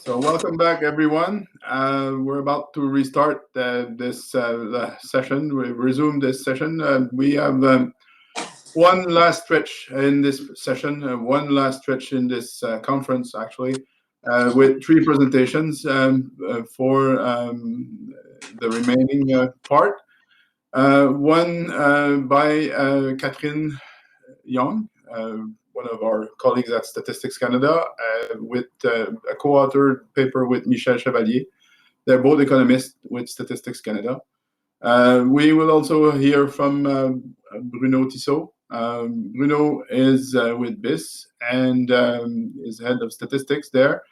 So welcome back, everyone. We're about to restart this session. We resume this session. We have one last stretch in this session, one last stretch in this conference, actually, with three presentations for the remaining part. One by Catherine Young, one of our colleagues at Statistics Canada, with a co-authored paper with Michel Chevalier. They're both economists with Statistics Canada. We will also hear from Bruno Tissot. Bruno is with BIS and is head of statistics there.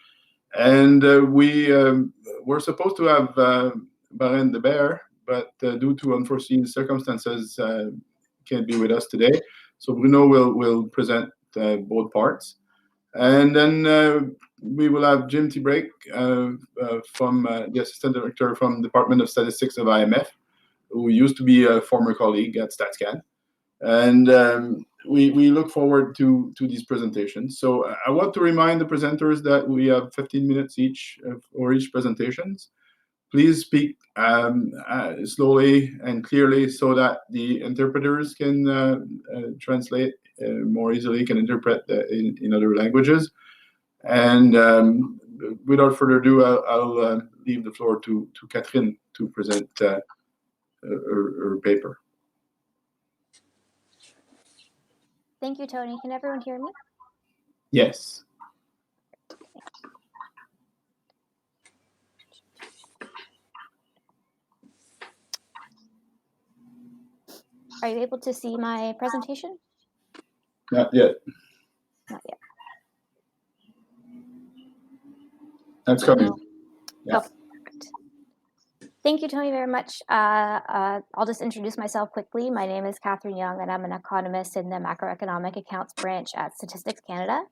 And we were supposed to have Baren de Beer, but due to unforeseen circumstances, can't be with us today. So Bruno will present both parts. And then we will have Jim Tibrake from the Assistant Director from Department of Statistics of IMF, who used to be a former colleague at StatsCan. And we look forward to these presentations. So I want to remind the presenters that we have 15 minutes each for each presentations. Please speak slowly and clearly so that the interpreters can translate more easily, can interpret in other languages. And without further ado, I'll leave the floor to Catherine to present her paper. Thank you, Tony. Can everyone hear me? Yes. Are you able to see my presentation? Not yet. Not yet. That's coming. Yeah. Oh, perfect. Thank you, Tony, very much. I'll just introduce myself quickly. My name is Catherine Young, and I'm an economist in the Macroeconomic Accounts branch at Statistics Canada.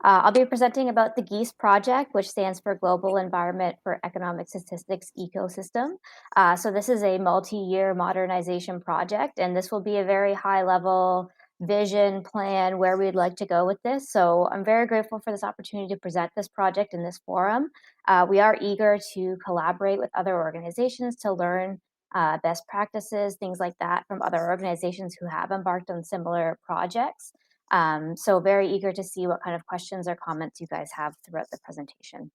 I'll be presenting about the GEES project, which stands for Global Environment for Economic Statistics Ecosystem. So this is a multi-year modernization project, and this will be a very high-level vision plan where we'd like to go with this. So I'm very grateful for this opportunity to present this project in this forum. We are eager to collaborate with other organizations to learn best practices, things like that from other organizations who have embarked on similar projects. So very eager to see what kind of questions or comments you guys have throughout the presentation.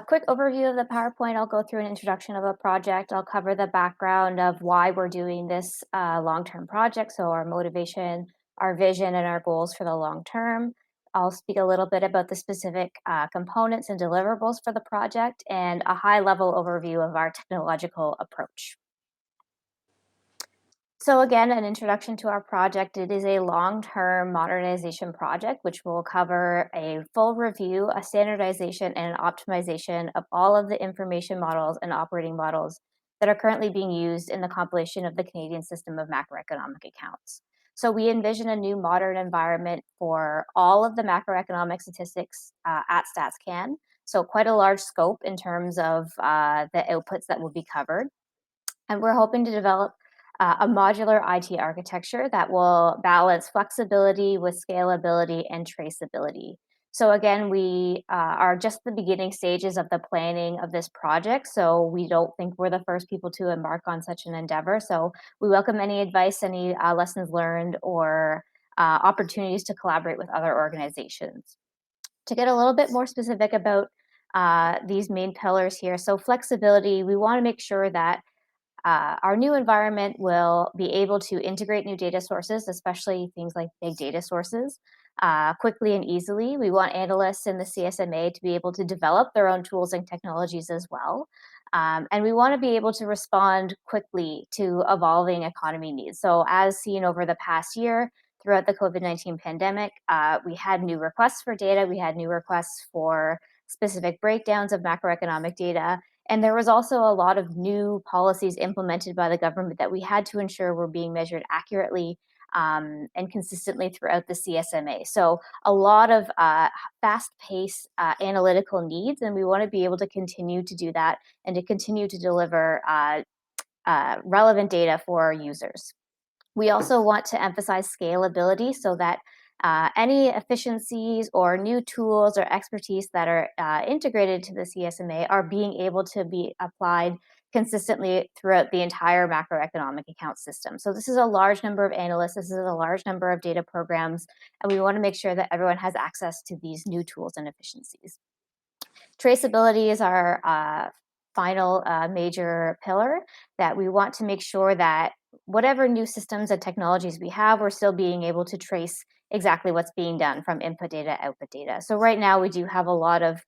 Quick overview of the PowerPoint. I'll go through an introduction of the project. I'll cover the background of why we're doing this long-term project, so our motivation, our vision, and our goals for the long term. I'll speak a little bit about the specific components and deliverables for the project and a high-level overview of our technological approach. So again, an introduction to our project. It is a long-term modernization project, which will cover a full review, a standardization, and an optimization of all of the information models and operating models that are currently being used in the compilation of the Canadian system of macroeconomic accounts. So we envision a new modern environment for all of the macroeconomic statistics at StatsCan. So quite a large scope in terms of the outputs that will be covered. And we're hoping to develop a modular IT architecture that will balance flexibility with scalability and traceability. So again, we are just the beginning stages of the planning of this project. So we don't think we're the first people to embark on such an endeavor. So we welcome any advice, any lessons learned, or opportunities to collaborate with other organizations. To get a little bit more specific about these main pillars here. So flexibility, we want to make sure that our new environment will be able to integrate new data sources, especially things like big data sources, quickly and easily. We want analysts in the CSMA to be able to develop their own tools and technologies as well. And we want to be able to respond quickly to evolving economy needs. So as seen over the past year, throughout the COVID-19 pandemic, we had new requests for data. We had new requests for specific breakdowns of macroeconomic data. And there was also a lot of new policies implemented by the government that we had to ensure were being measured accurately and consistently throughout the CSMA. So a lot of fast-paced analytical needs, and we want to be able to continue to do that and to continue to deliver relevant data for our users. We also want to emphasize scalability so that Any efficiencies or new tools or expertise that are integrated to the CSMA are being able to be applied consistently throughout the entire macroeconomic account system. So this is a large number of analysts, this is a large number of data programs, and we want to make sure that everyone has access to these new tools and efficiencies. Traceability is our final major pillar, that we want to make sure that whatever new systems and technologies we have, we're still being able to trace exactly what's being done from input data, output data. So right now we do have a lot of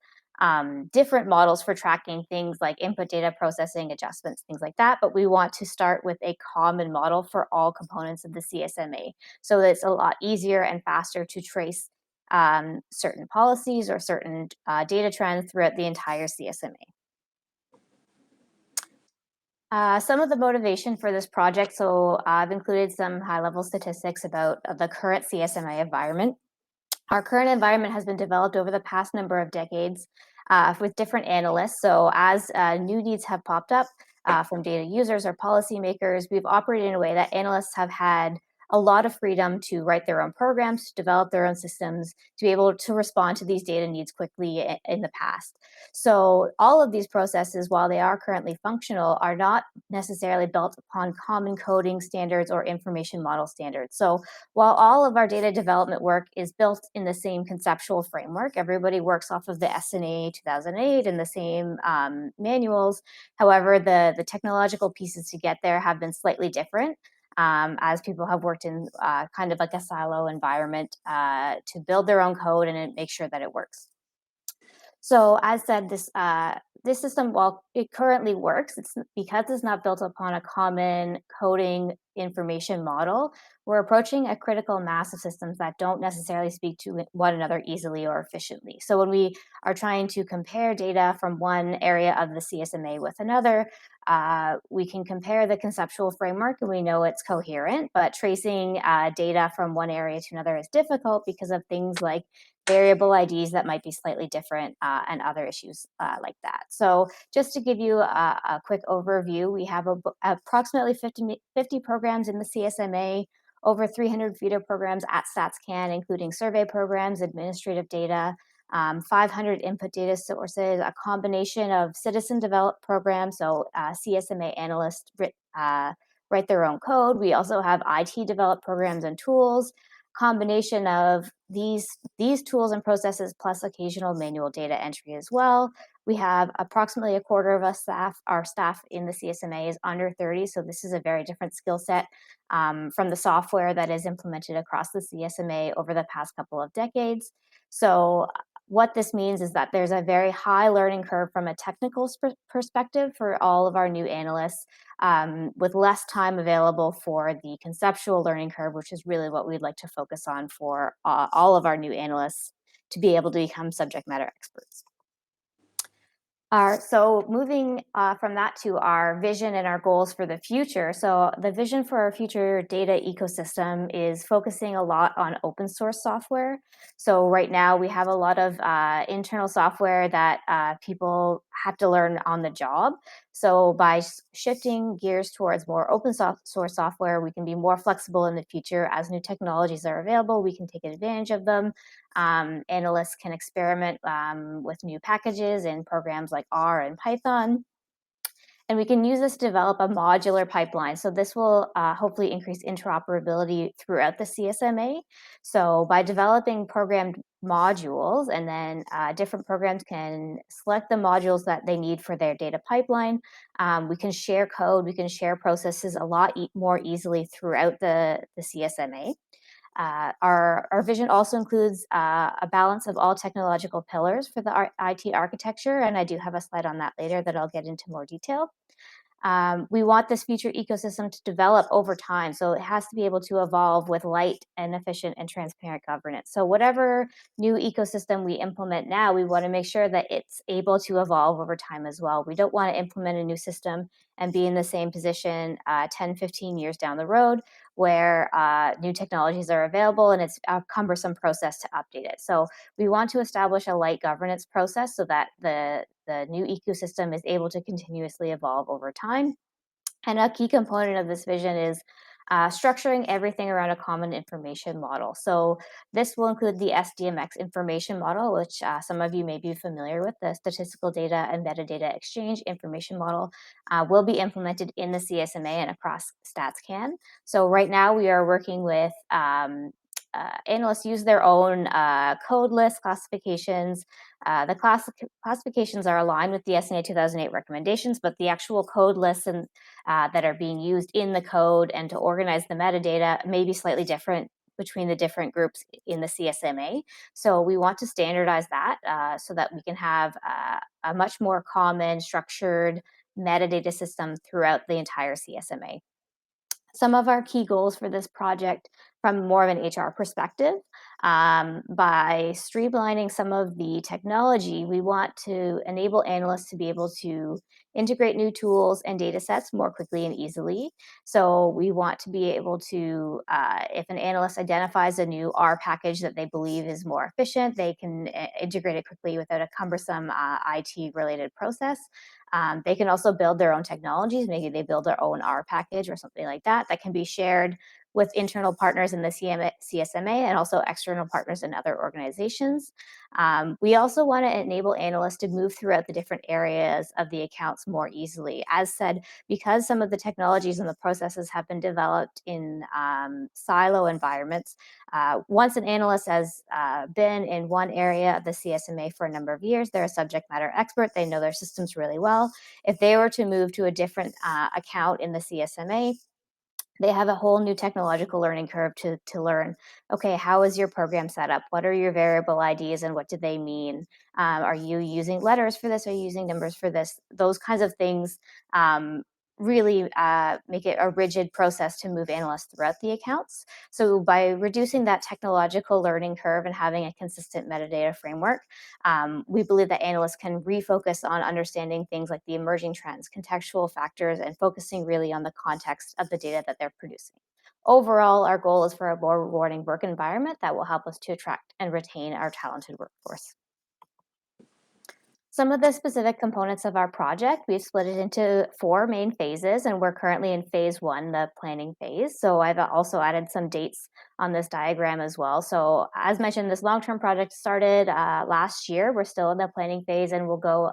different models for tracking things like input data processing, adjustments, things like that. But we want to start with a common model for all components of the CSMA. So that it's a lot easier and faster to trace certain policies or certain data trends throughout the entire CSMA. Some of the motivation for this project, so I've included some high-level statistics about the current CSMA environment. Our current environment has been developed over the past number of decades with different analysts. So as new needs have popped up from data users or policymakers, we've operated in a way that analysts have had a lot of freedom to write their own programs, to develop their own systems, to be able to respond to these data needs quickly in the past. So all of these processes, while they are currently functional, are not necessarily built upon common coding standards or information model standards. So while all of our data development work is built in the same conceptual framework, everybody works off of the SNA 2008 and the same manuals. However, the technological pieces to get there have been slightly different. As people have worked in kind of like a silo environment to build their own code and make sure that it works. So as said, this system, while it currently works, it's because it's not built upon a common coding information model, we're approaching a critical mass of systems that don't necessarily speak to one another easily or efficiently. So when we are trying to compare data from one area of the CSMA with another, we can compare the conceptual framework and we know it's coherent, but tracing data from one area to another is difficult because of things like variable IDs that might be slightly different and other issues like that. So just to give you a quick overview, we have approximately 50 programs in the CSMA, over 300 feeder programs at StatsCan, including survey programs, administrative data, 500 input data sources, a combination of citizen-developed programs, so CSMA analysts write their own code. We also have IT-developed programs and tools, combination of these tools and processes plus occasional manual data entry as well. We have approximately a quarter of our staff in the CSMA is under 30, so this is a very different skill set from the software that is implemented across the CSMA over the past couple of decades. So what this means is that there's a very high learning curve from a technical perspective for all of our new analysts, with less time available for the conceptual learning curve, which is really what we'd like to focus on for all of our new analysts to be able to become subject matter experts. So moving from that to our vision and our goals for the future. So the vision for our future data ecosystem is focusing a lot on open source software. So right now we have a lot of internal software that people have to learn on the job. So by shifting gears towards more open source software, we can be more flexible in the future. As new technologies are available, we can take advantage of them. Analysts can experiment with new packages in programs like R and Python. And we can use this to develop a modular pipeline. So this will hopefully increase interoperability throughout the CSMA. So by developing programmed modules, and then different programs can select the modules that they need for their data pipeline. We can share code, we can share processes a lot more easily throughout the CSMA. Our vision also includes a balance of all technological pillars for the IT architecture, and I do have a slide on that later that I'll get into more detail. We want this future ecosystem to develop over time, so it has to be able to evolve with light and efficient and transparent governance. So whatever new ecosystem we implement now, we want to make sure that it's able to evolve over time as well. We don't want to implement a new system and be in the same position 10, 15 years down the road where new technologies are available and it's a cumbersome process to update it. So we want to establish a light governance process so that the new ecosystem is able to continuously evolve over time. And a key component of this vision is structuring everything around a common information model. So this will include the SDMX information model, which some of you may be familiar with. The Statistical Data and Metadata Exchange information model will be implemented in the CSMA and across StatsCan. So right now we are working with analysts use their own code list classifications. The classifications are aligned with the SNA 2008 recommendations, but the actual code lists and that are being used in the code and to organize the metadata may be slightly different between the different groups in the CSMA. So we want to standardize that so that we can have a much more common, structured metadata system throughout the entire CSMA. Some of our key goals for this project from more of an HR perspective, by streamlining some of the technology, we want to enable analysts to be able to integrate new tools and data sets more quickly and easily. So we want to be able to, if an analyst identifies a new R package that they believe is more efficient, they can integrate it quickly without a cumbersome IT-related process. They can also build their own technologies. Maybe they build their own R package or something like that that can be shared with internal partners in the CSMA and also external partners in other organizations. We also want to enable analysts to move throughout the different areas of the accounts more easily. As said, because some of the technologies and the processes have been developed in silo environments, once an analyst has been in one area of the CSMA for a number of years, they're a subject matter expert, they know their systems really well. If they were to move to a different account in the CSMA, they have a whole new technological learning curve to learn, okay, how is your program set up? What are your variable IDs and what do they mean? Are you using letters for this? Are you using numbers for this? Those kinds of things really make it a rigid process to move analysts throughout the accounts. So by reducing that technological learning curve and having a consistent metadata framework, we believe that analysts can refocus on understanding things like the emerging trends, contextual factors, and focusing really on the context of the data that they're producing. Overall, our goal is for a more rewarding work environment that will help us to attract and retain our talented workforce. Some of the specific components of our project, we've split it into 4 main phases, and we're currently in phase 1, the planning phase. So I've also added some dates on this diagram as well. So as mentioned, this long-term project started last year. We're still in the planning phase and we'll go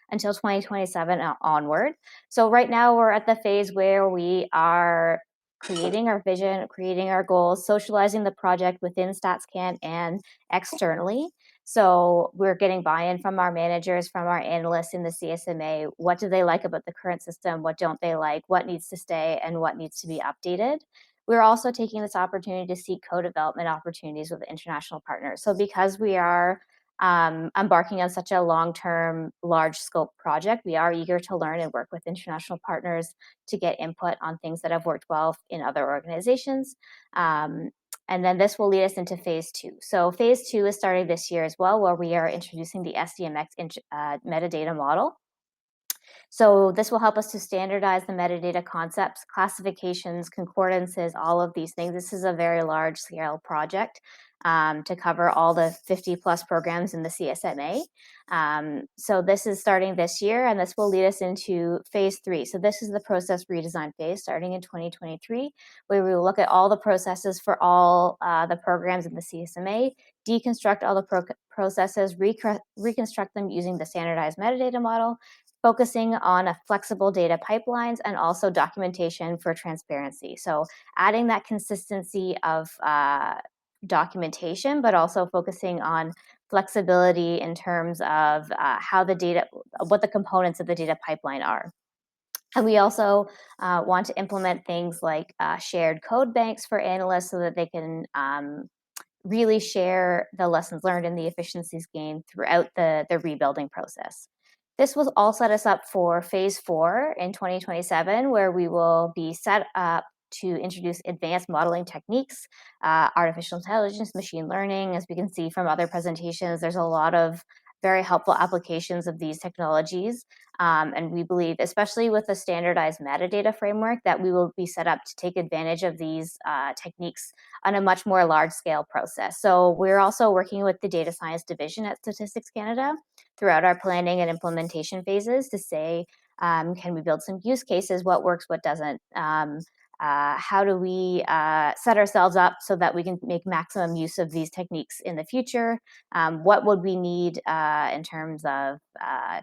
until 2027 onward. So right now we're at the phase where we are creating our vision, creating our goals, socializing the project within StatsCan and externally. So we're getting buy-in from our managers, from our analysts in the CSMA. What do they like about the current system? What don't they like? What needs to stay and what needs to be updated? We're also taking this opportunity to seek co-development opportunities with international partners. So because we are embarking on such a long-term, large-scope project, we are eager to learn and work with international partners to get input on things that have worked well in other organizations. And then this will lead us into phase 2. So phase 2 is starting this year as well, where we are introducing the SDMX metadata model. So this will help us to standardize the metadata concepts, classifications, concordances, all of these things. This is a very large scale project to cover all the 50 plus programs in the CSMA. So this is starting this year, and this will lead us into phase 3. So this is the process redesign phase starting in 2023, where we will look at all the processes for all the programs in the CSMA, deconstruct all the processes, reconstruct them using the standardized metadata model, focusing on a flexible data pipelines and also documentation for transparency. So adding that consistency of documentation, but also focusing on flexibility in terms of how the data, what the components of the data pipeline are. And we also want to implement things like shared code banks for analysts so that they can really share the lessons learned and the efficiencies gained throughout the rebuilding process. This will all set us up for phase 4 in 2027, where we will be set up to introduce advanced modeling techniques, artificial intelligence, machine learning. As we can see from other presentations, there's a lot of very helpful applications of these technologies. And we believe, especially with a standardized metadata framework, that we will be set up to take advantage of these techniques on a much more large scale process. So we're also working with the data science division at Statistics Canada throughout our planning and implementation phases to say, can we build some use cases, what works, what doesn't? how do we set ourselves up so that we can make maximum use of these techniques in the future? What would we need in terms of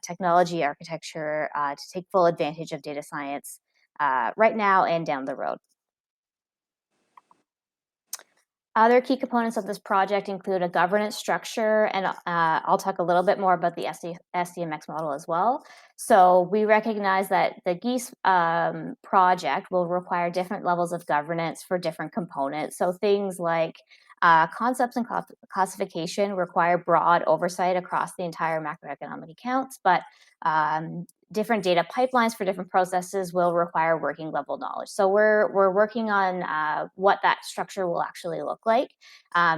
technology, architecture to take full advantage of data science right now and down the road? Other key components of this project include a governance structure, and I'll talk a little bit more about the SDMX model as well. So we recognize that the GEIS project will require different levels of governance for different components. So things like concepts and classification require broad oversight across the entire macroeconomic accounts, but different data pipelines for different processes will require working level knowledge. So we're working on what that structure will actually look like,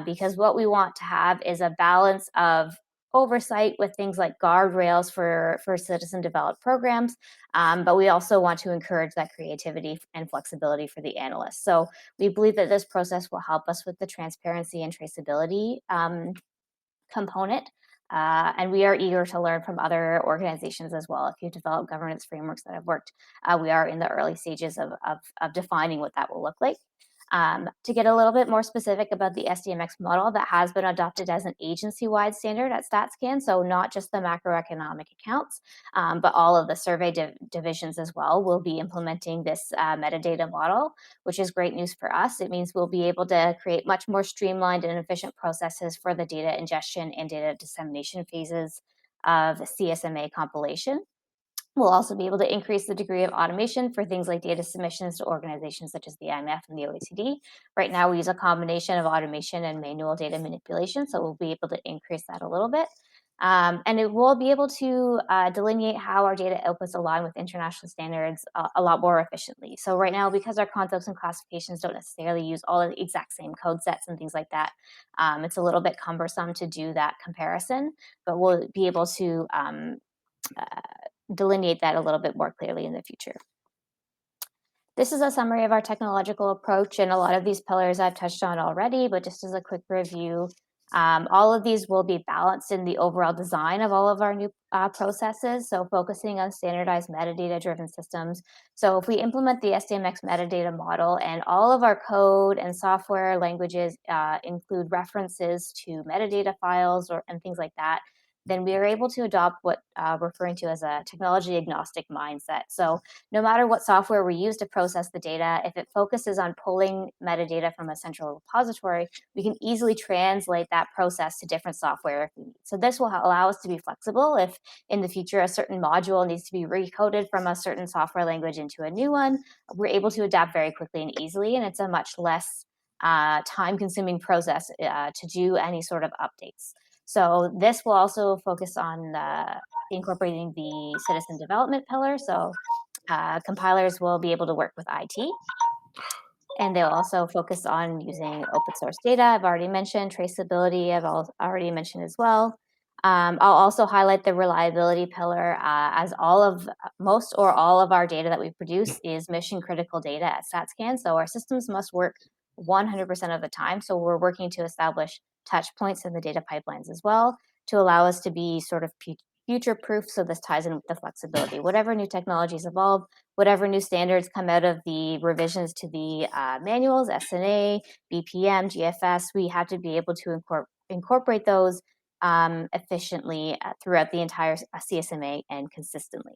because what we want to have is a balance of oversight with things like guardrails for citizen developed programs, but we also want to encourage that creativity and flexibility for the analysts. So we believe that this process will help us with the transparency and traceability component. And we are eager to learn from other organizations as well. If you develop governance frameworks that have worked, we are in the early stages of defining what that will look like. To get a little bit more specific about the SDMX model that has been adopted as an agency-wide standard at StatsCan, so not just the macroeconomic accounts, but all of the survey divisions as well will be implementing this metadata model, which is great news for us. It means we'll be able to create much more streamlined and efficient processes for the data ingestion and data dissemination phases of CSMA compilation. We'll also be able to increase the degree of automation for things like data submissions to organizations such as the IMF and the OECD. Right now, we use a combination of automation and manual data manipulation, so we'll be able to increase that a little bit. And it will be able to delineate how our data outputs align with international standards a lot more efficiently. So right now, because our concepts and classifications don't necessarily use all the exact same code sets and things like that, it's a little bit cumbersome to do that comparison, but we'll be able to delineate that a little bit more clearly in the future. This is a summary of our technological approach, and a lot of these pillars I've touched on already, but just as a quick review, all of these will be balanced in the overall design of all of our new processes, so focusing on standardized metadata-driven systems. So if we implement the SDMX metadata model and all of our code and software languages include references to metadata files and things like that, then we are able to adopt what we're referring to as a technology agnostic mindset. So no matter what software we use to process the data, if it focuses on pulling metadata from a central repository, we can easily translate that process to different software if we need. So this will allow us to be flexible. If in the future a certain module needs to be recoded from a certain software language into a new one, we're able to adapt very quickly and easily, and it's a much less time-consuming process to do any sort of updates. So this will also focus on incorporating the citizen development pillar. So compilers will be able to work with IT. And they'll also focus on using open source data. I've already mentioned traceability. I've already mentioned as well. I'll also highlight the reliability pillar, as most or all of our data that we produce is mission critical data at StatsCan. So our systems must work 100% of the time. So we're working to establish touch points in the data pipelines as well to allow us to be sort of future proof. So this ties in with the flexibility. Whatever new technologies evolve, whatever new standards come out of the revisions to the manuals, SNA, BPM, GFS, we have to be able to incorporate those efficiently throughout the entire CSMA and consistently.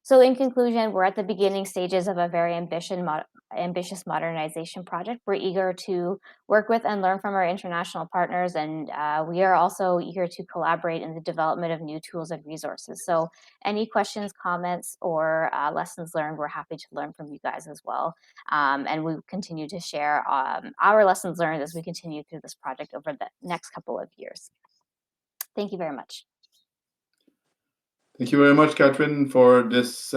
So in conclusion, we're at the beginning stages of a very ambitious modernization project. We're eager to work with and learn from our international partners, and we are also eager to collaborate in the development of new tools and resources. So any questions, comments, or lessons learned, we're happy to learn from you guys as well. And we continue to share our lessons learned as we continue through this project over the next couple of years. Thank you very much. Thank you very much, Catherine, for this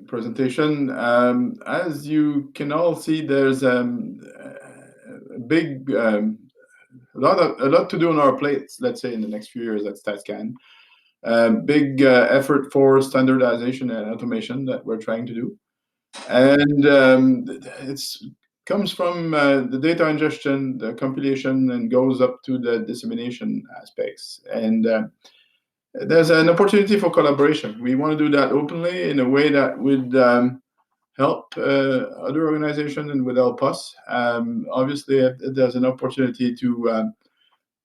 presentation. As you can all see, there's a lot to do on our plates, let's say, in the next few years at StatsCan. Big effort for standardization and automation that we're trying to do. And it comes from the data ingestion, the compilation, and goes up to the dissemination aspects. And there's an opportunity for collaboration. We want to do that openly in a way that would help other organizations and would help us. Obviously, there's an opportunity to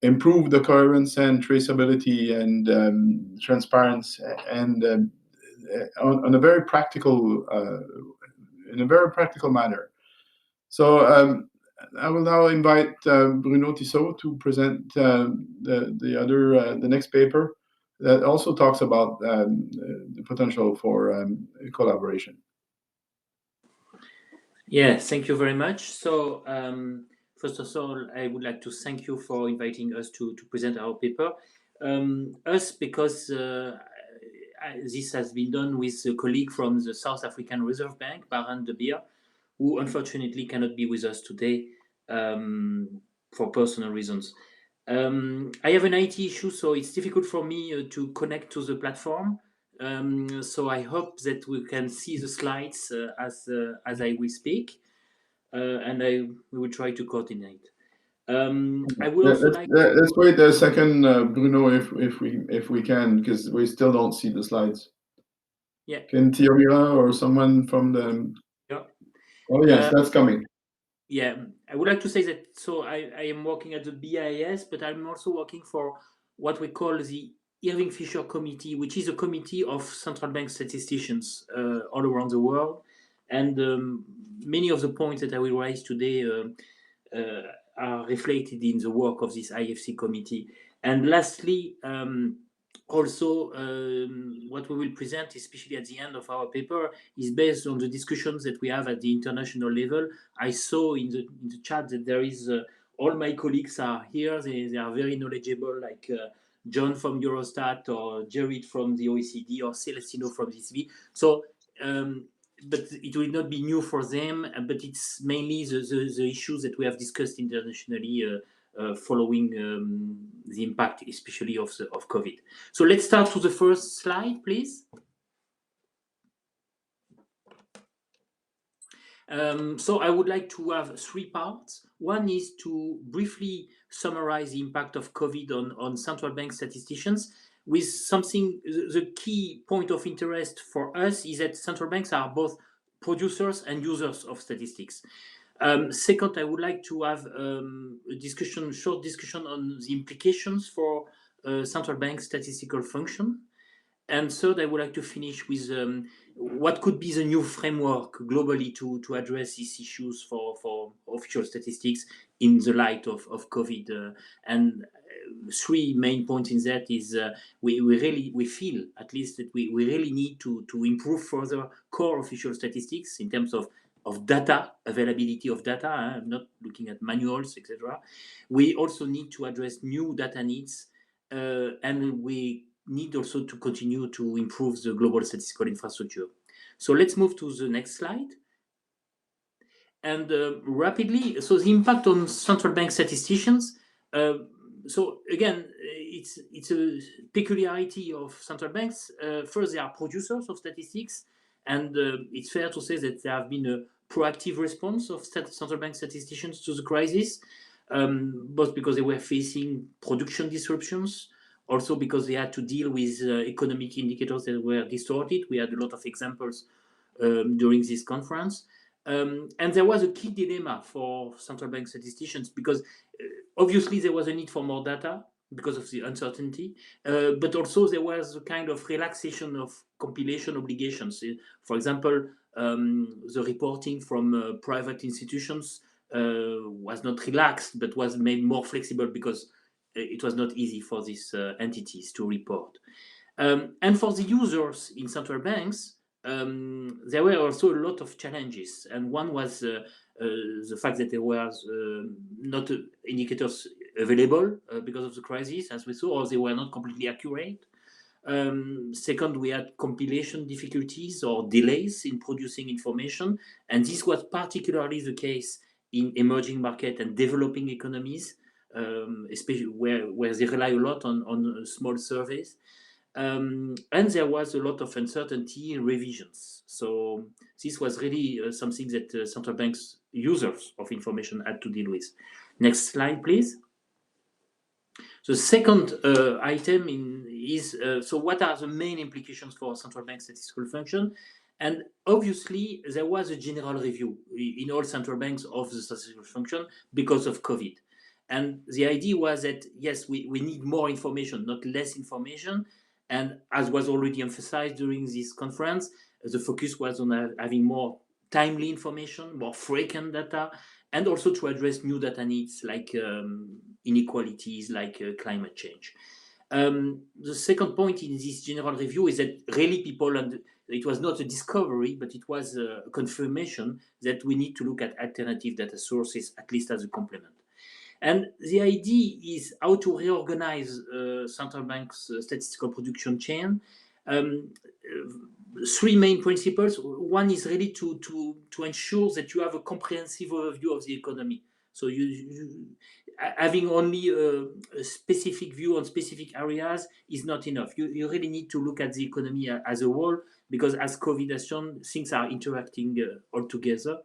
improve the coherence and traceability and transparency, and on a very practical, in a very practical manner. So I will now invite Bruno Tissot to present the next paper that also talks about the potential for collaboration. Yeah, thank you very much. So first of all, I would like to thank you for inviting us to present our paper. Because this has been done with a colleague from the South African Reserve Bank, Baran de Beer, who unfortunately cannot be with us today for personal reasons. I have an IT issue, so it's difficult for me to connect to the platform. So I hope that we can see the slides as I will speak, and we will try to coordinate. I would also like. Let's wait a second, Bruno, if we can, because we still don't see the slides. Yeah. Can Thierry or someone from the? Yeah. Oh yes, that's coming. Yeah, I would like to say that. So I am working at the BIS, but I'm also working for what we call the Irving Fisher Committee, which is a committee of central bank statisticians all around the world, and many of the points that I will raise today are reflected in the work of this IFC committee. And lastly, also what we will present, especially at the end of our paper, is based on the discussions that we have at the international level. I saw in the chat that there is all my colleagues are here. They are very knowledgeable, like John from Eurostat, or Jared from the OECD, or Celestino from the ECB. So but it will not be new for them, but it's mainly the issues that we have discussed internationally following the impact, especially of COVID. So let's start with the first slide, please. So I would like to have three parts. One is to briefly summarize the impact of COVID on central bank statisticians, with something. The key point of interest for us is that central banks are both producers and users of statistics. Second, I would like to have a short discussion on the implications for central bank statistical function. And third, I would like to finish with what could be the new framework globally to address these issues for official statistics in the light of COVID. And three main points in that is we feel at least that we really need to improve further core official statistics in terms of data, availability of data. I'm not looking at manuals, etc. We also need to address new data needs, and we need also to continue to improve the global statistical infrastructure. So let's move to the next slide. And rapidly, so the impact on central bank statisticians. So again, it's a peculiarity of central banks. First, they are producers of statistics, and it's fair to say that there have been a proactive response of central bank statisticians to the crisis, both because they were facing production disruptions, also because they had to deal with economic indicators that were distorted. We had a lot of examples during this conference. And there was a key dilemma for central bank statisticians, because obviously there was a need for more data because of the uncertainty, but also there was a kind of relaxation of compilation obligations. For example, the reporting from private institutions was not relaxed, but was made more flexible because it was not easy for these entities to report. And for the users in central banks, there were also a lot of challenges, and one was the fact that there was not indicators available because of the crisis, as we saw, or they were not completely accurate. Second, we had compilation difficulties or delays in producing information, and this was particularly the case in emerging market and developing economies, especially where they rely a lot on small surveys. And there was a lot of uncertainty in revisions. So this was really something that central banks users of information had to deal with. Next slide, please. The second item is, so what are the main implications for central bank statistical function? And obviously, there was a general review in all central banks of the statistical function because of COVID. And the idea was that, yes, we need more information, not less information. And as was already emphasized during this conference, the focus was on having more timely information, more frequent data, and also to address new data needs like inequalities, like climate change. The second point in this general review is that really people, and it was not a discovery, but it was a confirmation that we need to look at alternative data sources, at least as a complement. And the idea is how to reorganize central bank's statistical production chain. Three main principles. One is really to ensure that you have a comprehensive overview of the economy. So having only a specific view on specific areas is not enough. You really need to look at the economy as a whole, because as COVID has shown, things are interacting all together.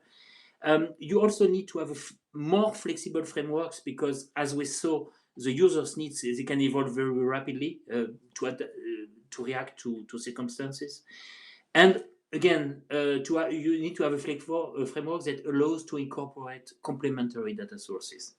You also need to have more flexible frameworks, because as we saw, the users' needs, they can evolve very rapidly to react to circumstances. And again, you need to have a framework that allows to incorporate complementary data sources.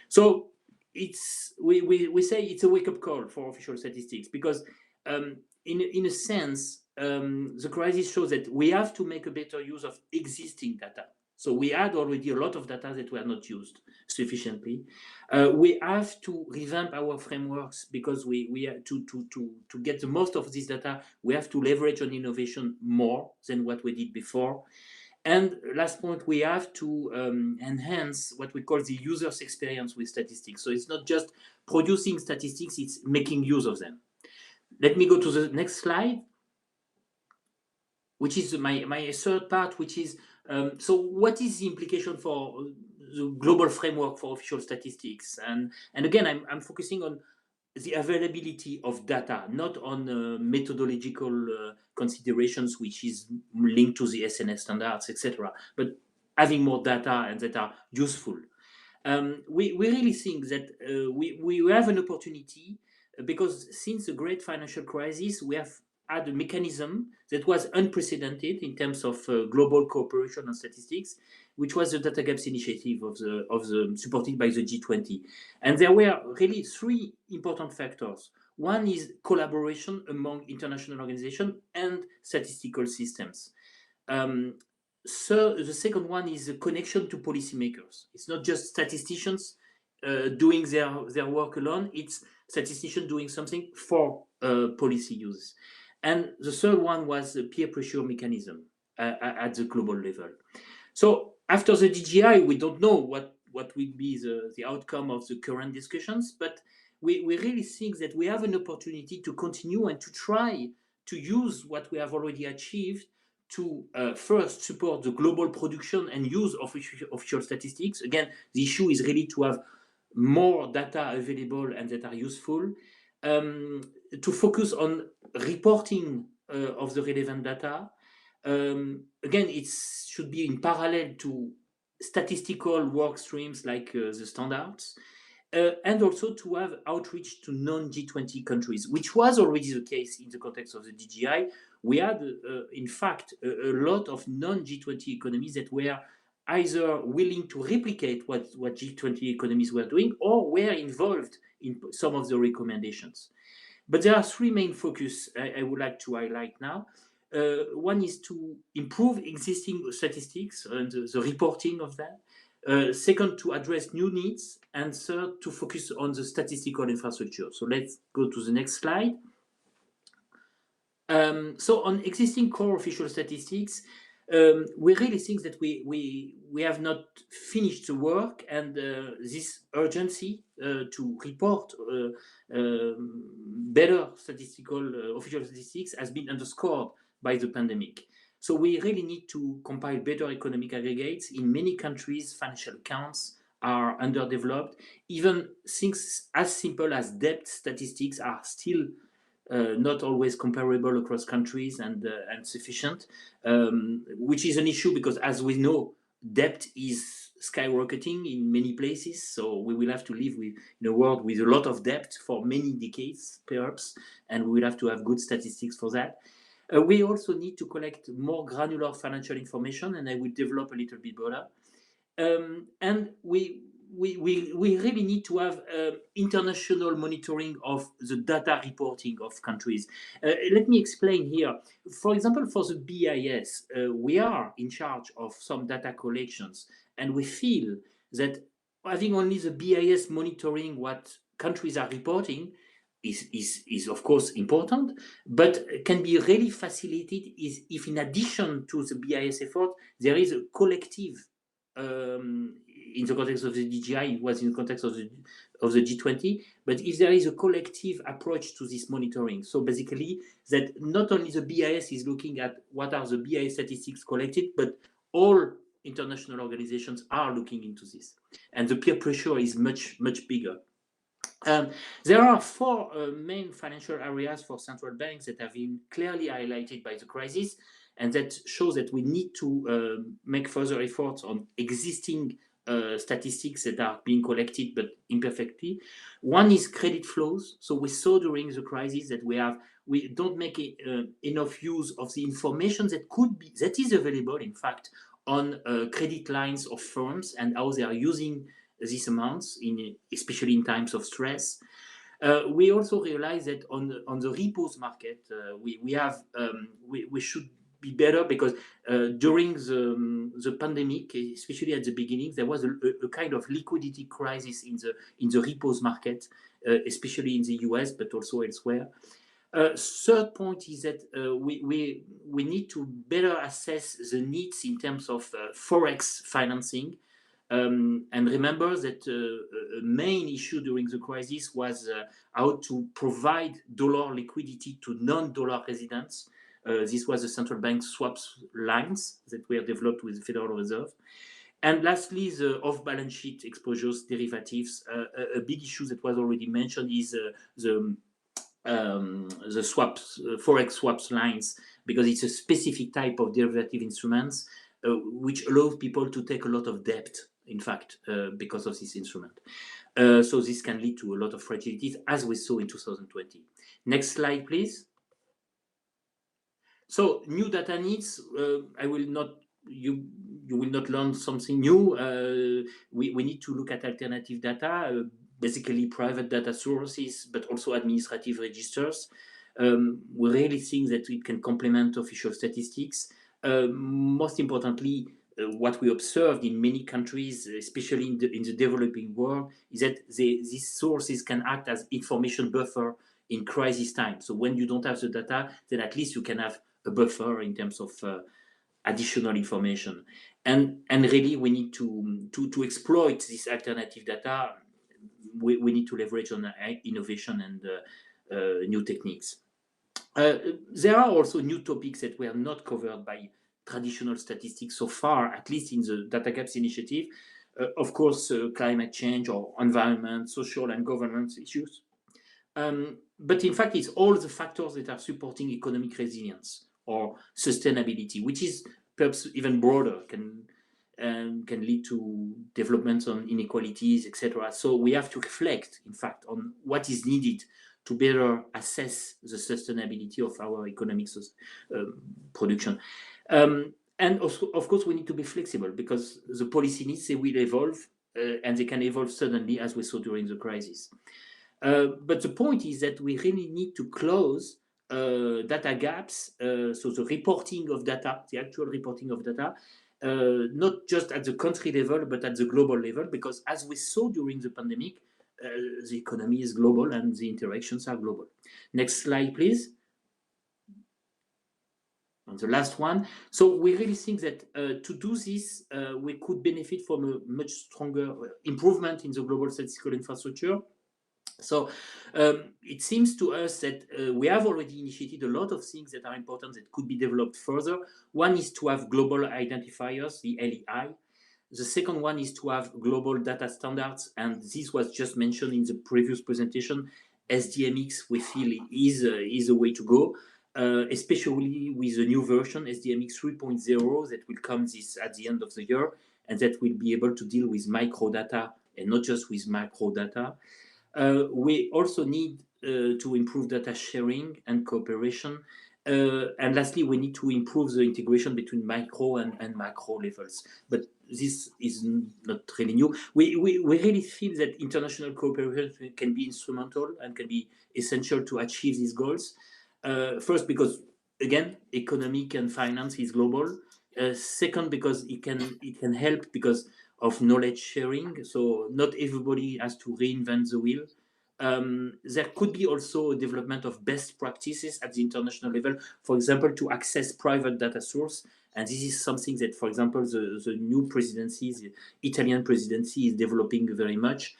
So we say it's a wake-up call for official statistics, because in a sense, the crisis shows that we have to make a better use of existing data. So we had already a lot of data that were not used sufficiently. We have to revamp our frameworks, because we have to get the most of this data, we have to leverage on innovation more than what we did before. And last point, we have to enhance what we call the user's experience with statistics. So it's not just producing statistics, it's making use of them. Let me go to the next slide, which is my third part, which is, so what is the implication for the global framework for official statistics? And again, I'm focusing on the availability of data, not on methodological considerations, which is linked to the SNS standards, etc., but having more data and that are useful. We really think that we have an opportunity, because since the great financial crisis, we have had a mechanism that was unprecedented in terms of global cooperation on statistics, which was the Data Gaps Initiative of the supported by the G20. And there were really three important factors. One is collaboration among international organizations and statistical systems. So the second one is a connection to policymakers. It's not just statisticians doing their work alone, it's statisticians doing something for policy use. And the third one was the peer pressure mechanism at the global level. So after the DGI, we don't know what will be the outcome of the current discussions, but we really think that we have an opportunity to continue and to try to use what we have already achieved to first support the global production and use of official statistics. Again, the issue is really to have more data available and that are useful, to focus on reporting of the relevant data. Again, it should be in parallel to statistical work streams like the standards, and also to have outreach to non-G20 countries, which was already the case in the context of the DGI. We had, in fact, a lot of non-G20 economies that were either willing to replicate what G20 economies were doing, or were involved in some of the recommendations. But there are three main focus I would like to highlight now. One is to improve existing statistics and the reporting of that. Second, to address new needs. And third, to focus on the statistical infrastructure. So let's go to the next slide. So on existing core official statistics, we really think that we have not finished the work, and this urgency to report better statistical official statistics has been underscored by the pandemic. So we really need to compile better economic aggregates. In many countries, financial accounts are underdeveloped. Even things as simple as debt statistics are still not always comparable across countries and sufficient, which is an issue because, as we know, debt is skyrocketing in many places. So we will have to live in a world with a lot of debt for many decades, perhaps, and we will have to have good statistics for that. We also need to collect more granular financial information, and I will develop a little bit better. And we really need to have international monitoring of the data reporting of countries. Let me explain here. For example, for the BIS, we are in charge of some data collections, and we feel that having only the BIS monitoring what countries are reporting is of course important, but can be really facilitated if in addition to the BIS effort, there is a collective in the context of the DGI, it was in the context of the G20, but if there is a collective approach to this monitoring, so basically that not only the BIS is looking at what are the BIS statistics collected, but all international organizations are looking into this, and the peer pressure is much bigger. There are four main financial areas for central banks that have been clearly highlighted by the crisis, and that shows that we need to make further efforts on existing statistics that are being collected but imperfectly. One is credit flows. So we saw during the crisis that we don't make enough use of the information that is available, in fact, on credit lines of firms and how they are using these amounts, especially in times of stress. We also realize that on the repos market, we should be better, because during the pandemic, especially at the beginning, there was a kind of liquidity crisis in the repos market, especially in the US, but also elsewhere. Third point is that we need to better assess the needs in terms of forex financing. And remember that a main issue during the crisis was how to provide dollar liquidity to non-dollar residents. This was the central bank swaps lines that were developed with the Federal Reserve. And lastly, the off-balance sheet exposures derivatives. A big issue that was already mentioned is the swaps, forex swaps lines, because it's a specific type of derivative instruments which allows people to take a lot of debt, in fact, because of this instrument. So this can lead to a lot of fragilities, as we saw in 2020. Next slide, please. So new data needs. You will not learn something new. We need to look at alternative data, basically private data sources, but also administrative registers. We really think that it can complement official statistics. Most importantly, what we observed in many countries, especially in the developing world, is that these sources can act as information buffer in crisis time. So when you don't have the data, then at least you can have a buffer in terms of additional information. And really, we need to exploit this alternative data. We need to leverage on innovation and new techniques. There are also new topics that were not covered by traditional statistics so far, at least in the Data Gaps initiative. Of course, climate change or environment, social and governance issues. But in fact, it's all the factors that are supporting economic resilience or sustainability, which is perhaps even broader, can lead to developments on inequalities, etc. So we have to reflect, in fact, on what is needed to better assess the sustainability of our economic production. And also, of course, we need to be flexible, because the policy needs, they will evolve, and they can evolve suddenly, as we saw during the crisis. But the point is that we really need to close data gaps, so the reporting of data, the actual reporting of data, not just at the country level, but at the global level, because as we saw during the pandemic, the economy is global and the interactions are global. Next slide, please. And the last one. So we really think that to do this, we could benefit from a much stronger improvement in the global statistical infrastructure. So it seems to us that we have already initiated a lot of things that are important that could be developed further. One is to have global identifiers, the LEI. The second one is to have global data standards, and this was just mentioned in the previous presentation. SDMX, we feel, is a way to go, especially with the new version, SDMX 3.0, that will come at the end of the year, and that will be able to deal with microdata and not just with macrodata. We also need to improve data sharing and cooperation. And lastly, we need to improve the integration between micro and macro levels. But this is not really new. We really feel that international cooperation can be instrumental and can be essential to achieve these goals. First, because again, economic and finance is global. Second, because it can help because of knowledge sharing. So not everybody has to reinvent the wheel. There could be also a development of best practices at the international level, for example, to access private data source. And this is something that, for example, the new presidency, the Italian presidency, is developing very much.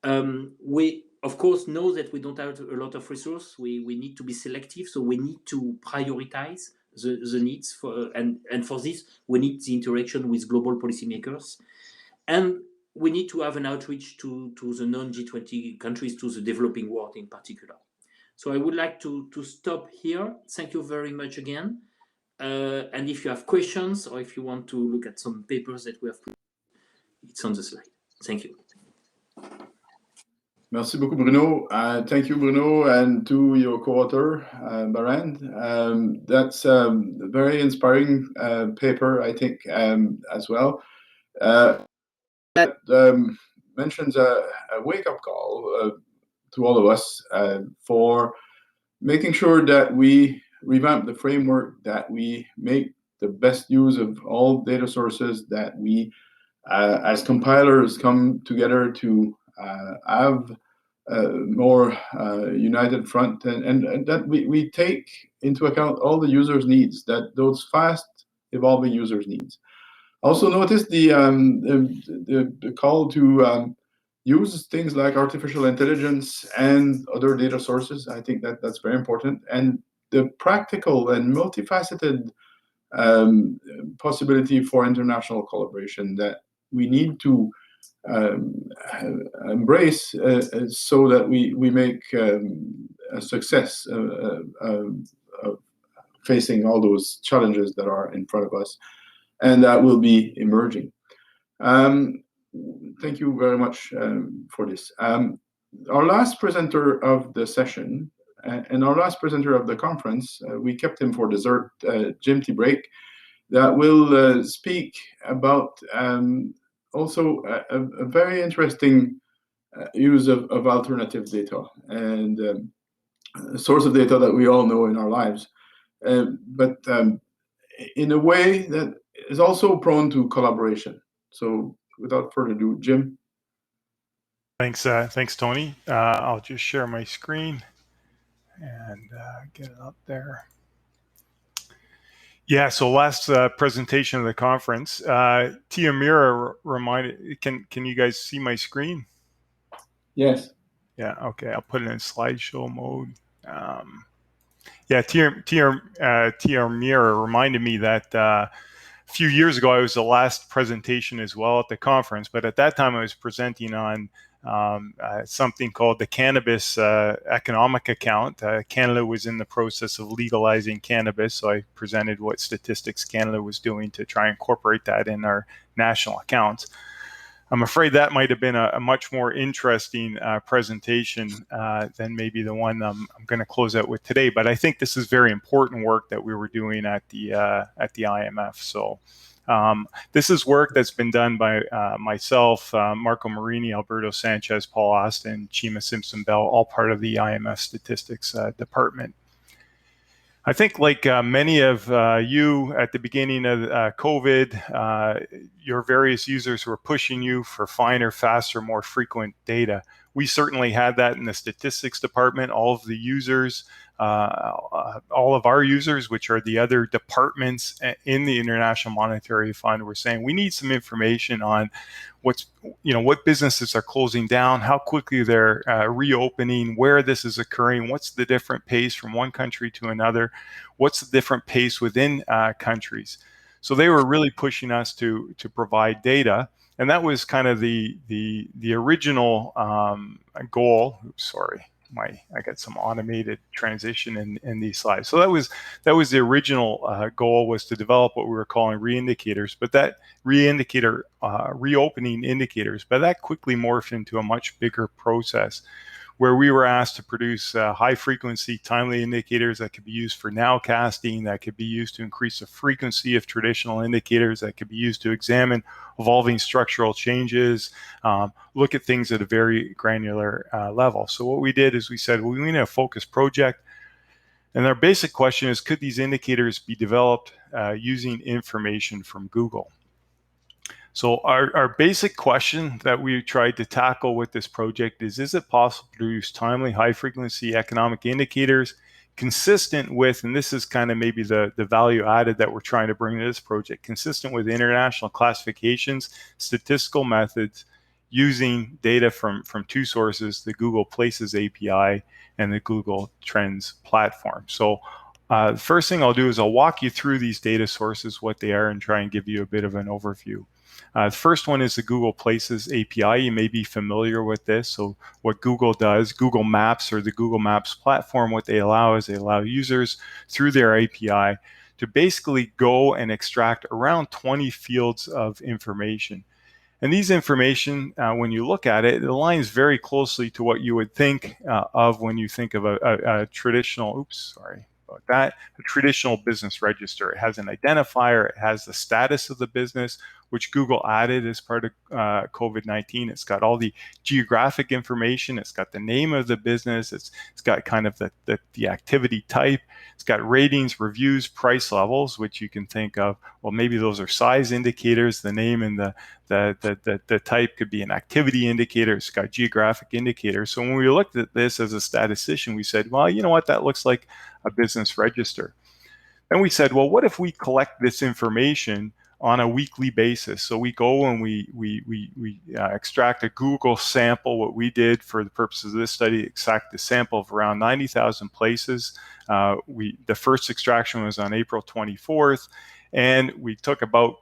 We, of course, know that we don't have a lot of resource. We need to be selective, so we need to prioritize the needs for, and for this, we need the interaction with global policymakers. And we need to have an outreach to the non-G20 countries, to the developing world in particular. So I would like to stop here. Thank you very much again. And if you have questions or if you want to look at some papers that we have put, it's on the slide. Thank you. Merci beaucoup, Bruno. Thank you, Bruno, and to your co-author, Barend. That's a very inspiring paper, I think, as well. That mentions a wake-up call to all of us for making sure that we revamp the framework, that we make the best use of all data sources, that we, as compilers, come together to have more united front, and that we take into account all the users' needs, that those fast evolving users' needs. Also notice the call to use things like artificial intelligence and other data sources. I think that's very important. And the practical and multifaceted possibility for international collaboration that we need to embrace so that we make a success of facing all those challenges that are in front of us, and that will be emerging. Thank you very much for this. Our last presenter of the session and our last presenter of the conference, we kept him for dessert, Jim T. Brake, that will speak about also a very interesting use of alternative data and a source of data that we all know in our lives, but in a way that is also prone to collaboration. So without further ado, Jim. Thanks, Tony. I'll just share my screen and get it up there. Yeah, so last presentation of the conference, Tia Mira reminded, can you guys see my screen? Yes. Yeah, okay, I'll put it in slideshow mode. Yeah, Tia Mira reminded me that a few years ago I was the last presentation as well at the conference, but at that time I was presenting on something called the Cannabis Economic Account. Canada was in the process of legalizing cannabis, so I presented what Statistics Canada was doing to try and incorporate that in our national accounts. I'm afraid that might have been a much more interesting presentation than maybe the one I'm going to close out with today. But I think this is very important work that we were doing at the IMF. So this is work that's been done by myself, Marco Marini, Alberto Sanchez, Paul Austin, Chima Simpson-Bell, all part of the IMF Statistics Department. I think like many of you at the beginning of COVID, your various users were pushing you for finer, faster, more frequent data. We certainly had that in the statistics department. All of the users, all of our users, which are the other departments in the International Monetary Fund, were saying we need some information on what businesses are closing down, how quickly they're reopening, where this is occurring, what's the different pace from one country to another, what's the different pace within countries. So they were really pushing us to provide data. And that was kind of the original goal. Oops, sorry, I got some automated transition in these slides. So that was the original goal, was to develop what we were calling re-indicators. But that reopening indicators, but that quickly morphed into a much bigger process, where we were asked to produce high-frequency, timely indicators that could be used for nowcasting, that could be used to increase the frequency of traditional indicators, that could be used to examine evolving structural changes, look at things at a very granular level. So what we did is we said, well, we need a focused project. And our basic question is, could these indicators be developed using information from Google? So our basic question that we tried to tackle with this project is it possible to produce timely, high-frequency economic indicators consistent with, and this is kind of maybe the value added that we're trying to bring to this project, consistent with international classifications, statistical methods, using data from two sources, the Google Places API and the Google Trends platform. So the first thing I'll do is I'll walk you through these data sources, what they are, and try and give you a bit of an overview. The first one is the Google Places API. You may be familiar with this. So what Google does, Google Maps or the Google Maps platform, what they allow is they allow users through their API to basically go and extract around 20 fields of information. And these information, when you look at it, it aligns very closely to what you would think of when you think of a traditional, a traditional business register. It has an identifier, it has the status of the business, which Google added as part of COVID-19. It's got all the geographic information, it's got the name of the business, it's got kind of the activity type, it's got ratings, reviews, price levels, which you can think of, well, maybe those are size indicators, the name and the type could be an activity indicator, it's got geographic indicators. So when we looked at this as a statistician, we said, well, you know what, that looks like a business register. Then we said, well, what if we collect this information on a weekly basis? So we go and we extract a Google sample. What we did for the purposes of this study, extract a sample of around 90,000 places. The first extraction was on April 24th, and we took about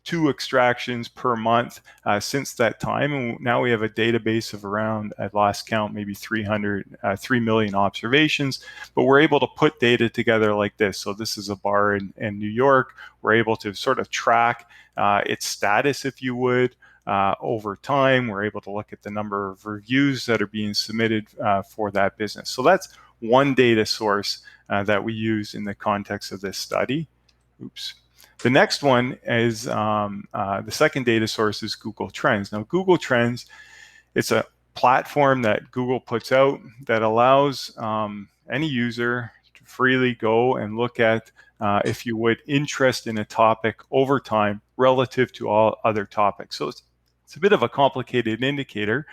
2 extractions per month since that time. And now we have a database of around, at last count, maybe 3 million observations, but we're able to put data together like this. So this is a bar in New York. We're able to sort of track its status, if you would, over time. We're able to look at the number of reviews that are being submitted for that business. So that's one data source that we use in the context of this study. Oops. The next one is the second data source is Google Trends. Now, Google Trends, it's a platform that Google puts out that allows any user to freely go and look at, if you would, interest in a topic over time relative to all other topics. So it's a bit of a complicated indicator,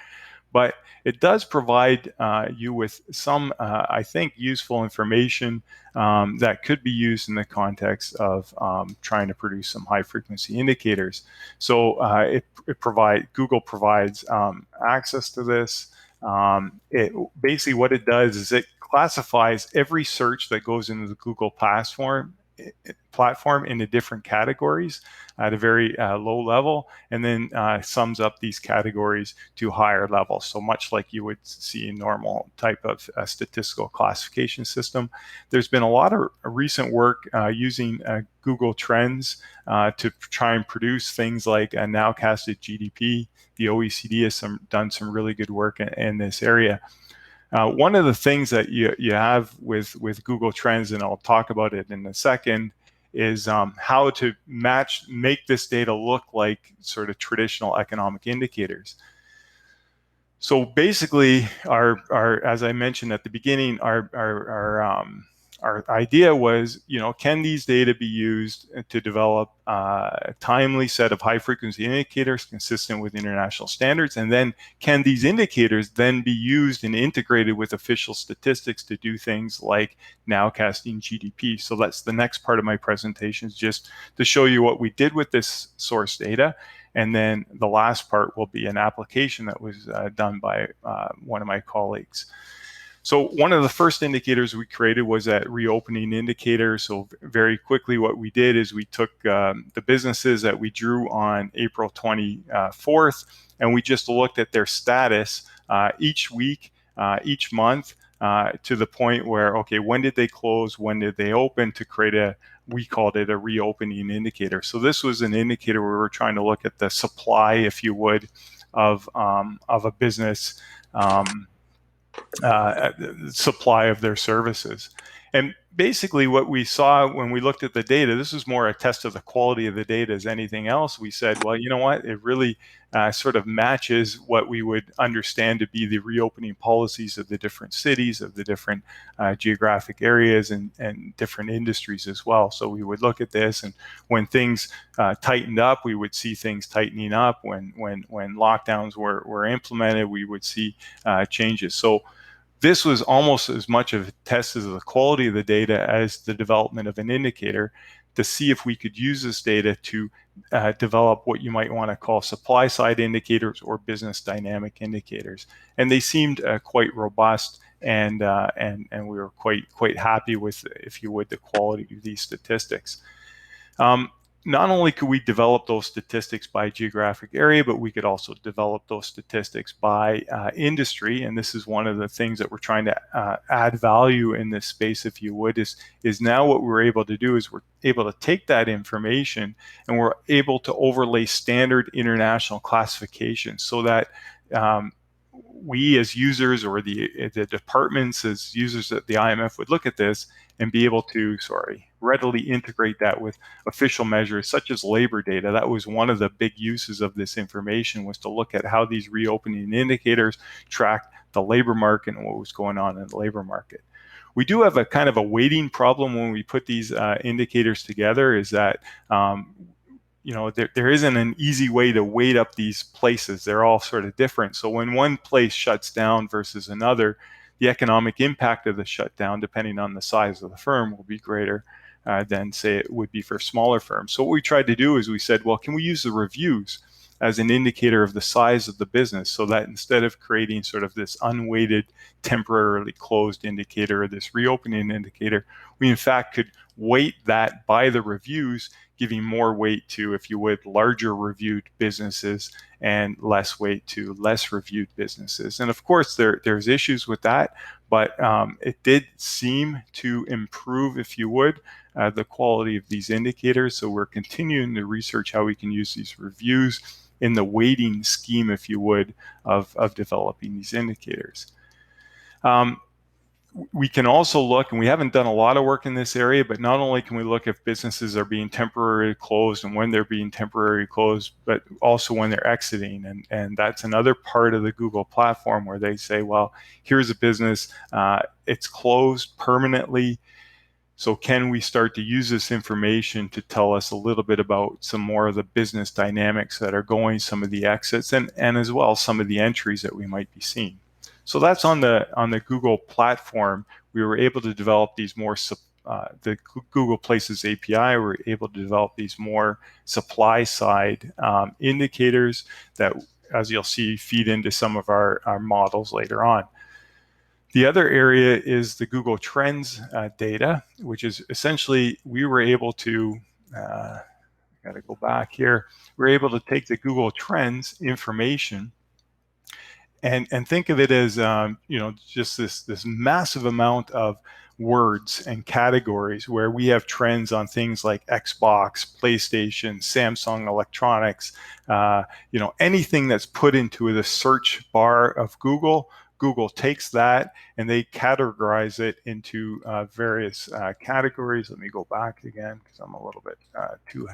but it does provide you with some, I think, useful information that could be used in the context of trying to produce some high-frequency indicators. So Google provides access to this. Basically, what it does is it classifies every search that goes into the Google platform into different categories at a very low level, and then sums up these categories to higher levels. So much like you would see in normal type of statistical classification system. There's been a lot of recent work using Google Trends to try and produce things like a nowcasted GDP. The OECD has done some really good work in this area. One of the things that you have with Google Trends, and I'll talk about it in a second, is how to make this data look like sort of traditional economic indicators. So basically, as I mentioned at the beginning, our idea was, can these data be used to develop a timely set of high-frequency indicators consistent with international standards? And then can these indicators then be used and integrated with official statistics to do things like nowcasting GDP? So that's the next part of my presentation, is just to show you what we did with this source data. And then the last part will be an application that was done by one of my colleagues. So one of the first indicators we created was that reopening indicator. So very quickly, what we did is we took the businesses that we drew on April 24th, and we just looked at their status each week, each month, to the point where, okay, when did they close, when did they open, to create we called it a reopening indicator. So this was an indicator where we were trying to look at the supply, if you would, of a business supply of their services. And basically what we saw when we looked at the data, this was more a test of the quality of the data as anything else. We said, well, you know what, it really sort of matches what we would understand to be the reopening policies of the different cities, of the different geographic areas and different industries as well. So we would look at this, and when things tightened up, we would see things tightening up. When lockdowns were implemented, we would see changes. So this was almost as much of a test as the quality of the data as the development of an indicator, to see if we could use this data to develop what you might want to call supply side indicators or business dynamic indicators. And they seemed quite robust, and we were quite happy with, if you would, the quality of these statistics. Not only could we develop those statistics by geographic area, but we could also develop those statistics by industry. And this is one of the things that we're trying to add value in this space, if you would, is now what we're able to do is we're able to take that information and we're able to overlay standard international classifications, so that we as users, or the departments as users at the IMF, would look at this and be able to, readily integrate that with official measures such as labor data. That was one of the big uses of this information, was to look at how these reopening indicators tracked the labor market and what was going on in the labor market. We do have a kind of a weighting problem when we put these indicators together, is that there isn't an easy way to weight up these places. They're all sort of different. So when one place shuts down versus another, the economic impact of the shutdown, depending on the size of the firm, will be greater than, say, it would be for smaller firms. So what we tried to do is we said, well, can we use the reviews as an indicator of the size of the business, so that instead of creating sort of this unweighted, temporarily closed indicator, or this reopening indicator, we in fact could weight that by the reviews, giving more weight to, if you would, larger reviewed businesses and less weight to less reviewed businesses. And of course, there's issues with that, but it did seem to improve, if you would, the quality of these indicators. So we're continuing to research how we can use these reviews in the weighting scheme, if you would, of developing these indicators. We can also look, and we haven't done a lot of work in this area, but not only can we look if businesses are being temporarily closed and when they're being temporarily closed, but also when they're exiting. And that's another part of the Google platform, where they say, well, here's a business, it's closed permanently. So can we start to use this information to tell us a little bit about some more of the business dynamics that are going, some of the exits, and as well some of the entries that we might be seeing. So that's on the Google platform. We were able to develop these more, the Google Places API, we were able to develop these more supply side indicators that, as you'll see, feed into some of our models later on. The other area is the Google Trends data, which is essentially, we were able to, got to go back here, we're able to take the Google Trends information and think of it as, just this massive amount of words and categories, where we have trends on things like Xbox, PlayStation, Samsung Electronics, anything that's put into the search bar of Google. Google takes that and they categorize it into various categories. Let me go back again, because I'm a little bit too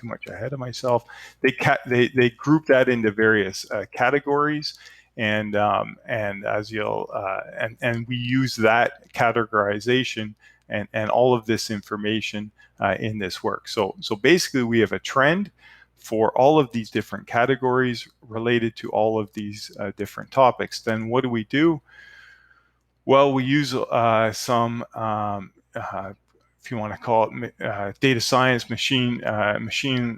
much ahead of myself. They group that into various categories, and as you'll and we use that categorization and all of this information in this work. So basically, we have a trend for all of these different categories related to all of these different topics. Then what do? Well, we use some, if you want to call it data science, machine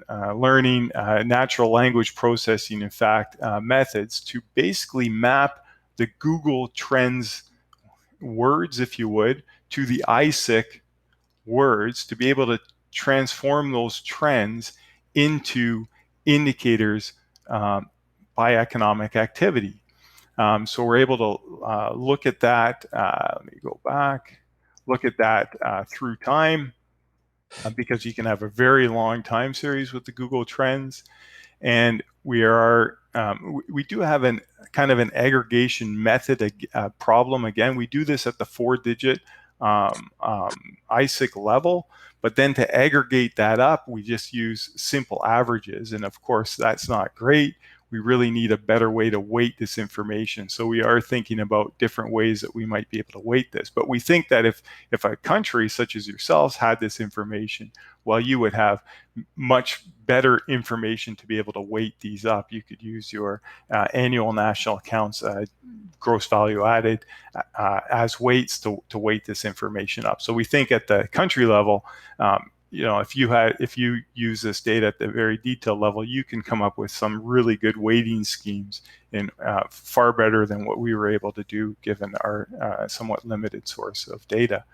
learning, natural language processing, in fact, methods to basically map the Google Trends words, if you would, to the ISIC words, to be able to transform those trends into indicators by economic activity. So we're able to look at that, let me go back, look at that through time, because you can have a very long time series with the Google Trends. And we are we do have an kind of an aggregation method problem. Again, we do this at the 4-digit ISIC level, but then to aggregate that up, we just use simple averages. And of course, that's not great. We really need a better way to weight this information. So we are thinking about different ways that we might be able to weight this. But we think that if a country such as yourselves had this information, well, you would have much better information to be able to weight these up. You could use your annual national accounts gross value added as weights to weight this information up. So we think at the country level, if you use this data at the very detailed level, you can come up with some really good weighting schemes and far better than what we were able to do given our somewhat limited source of data.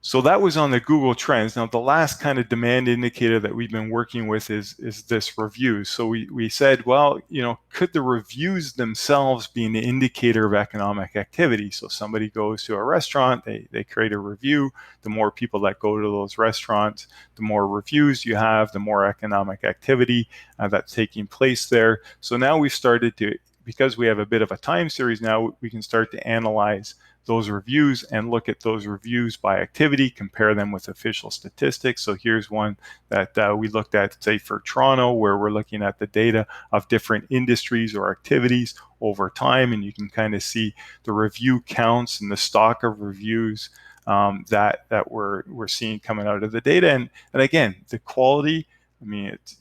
So that was on the Google Trends. Now, the last kind of demand indicator that we've been working with is this reviews. So we said, well, could the reviews themselves be an indicator of economic activity? So somebody goes to a restaurant, they create a review. The more people that go to those restaurants, the more reviews you have, the more economic activity that's taking place there. So now we've started to, because we have a bit of a time series now, we can start to analyze those reviews and look at those reviews by activity, compare them with official statistics. So here's one that we looked at, say, for Toronto, where we're looking at the data of different industries or activities over time, and you can kind of see the review counts and the stock of reviews that we're seeing coming out of the data. And again, the quality, I mean, it's,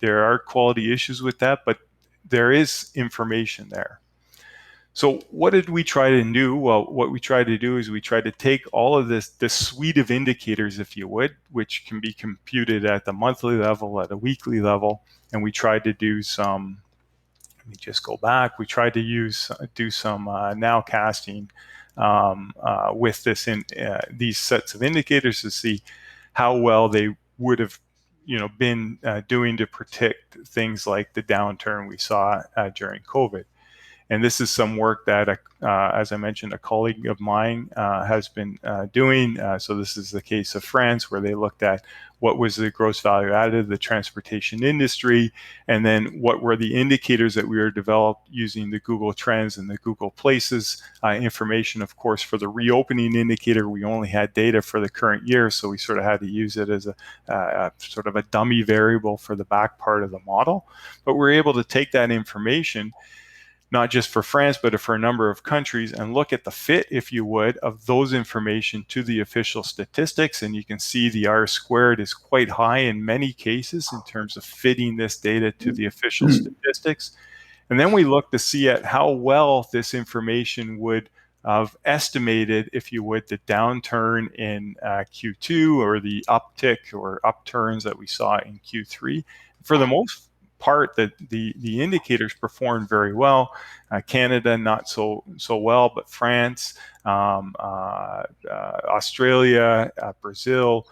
there are quality issues with that, but there is information there. So what did we try to do? Well, what we tried to do is we tried to take all of this suite of indicators, if you would, which can be computed at the monthly level, at a weekly level, and we tried to do some, let me just go back, we tried to do some nowcasting with these sets of indicators to see how well they would have been doing to predict things like the downturn we saw during COVID. And this is some work that, as I mentioned, a colleague of mine has been doing. So this is the case of France, where they looked at what was the gross value added of the transportation industry, and then what were the indicators that we were developed using the Google Trends and the Google Places information. Of course, for the reopening indicator, we only had data for the current year, so we sort of had to use it as a sort of a dummy variable for the back part of the model. But we're able to take that information, not just for France, but for a number of countries, and look at the fit, if you would, of those information to the official statistics. And you can see the R-squared is quite high in many cases in terms of fitting this data to the official statistics. And then we look to see at how well this information would have estimated, if you would, the downturn in Q2 or the uptick or upturns that we saw in Q3. For the most part, that the indicators performed very well. Canada not so well, but France, Australia, Brazil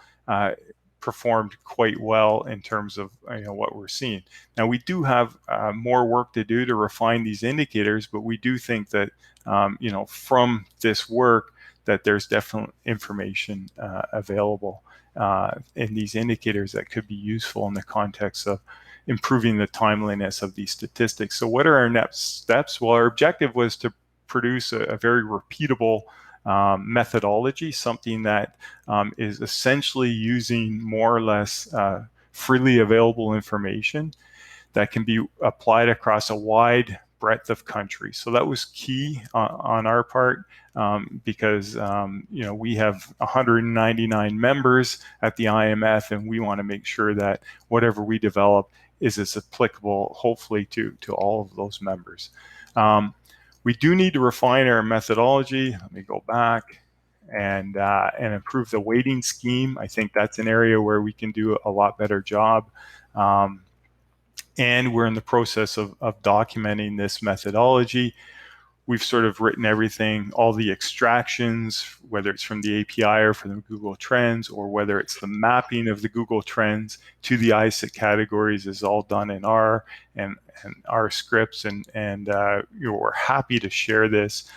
performed quite well in terms of what we're seeing. Now, we do have more work to do to refine these indicators, but we do think that from this work that there's definite information available in these indicators that could be useful in the context of improving the timeliness of these statistics. So what are our next steps? Well, our objective was to produce a very repeatable methodology, something that is essentially using more or less freely available information that can be applied across a wide breadth of countries. So that was key on our part because we have 199 members at the IMF, and we want to make sure that whatever we develop is as applicable, hopefully, to all of those members. We do need to refine our methodology. Let me go back and improve the weighting scheme. I think that's an area where we can do a lot better job. And we're in the process of documenting this methodology. We've sort of written everything, all the extractions, whether it's from the API or from the Google Trends, or whether it's the mapping of the Google Trends to the ISIC categories is all done in R and R scripts. And we're happy to share this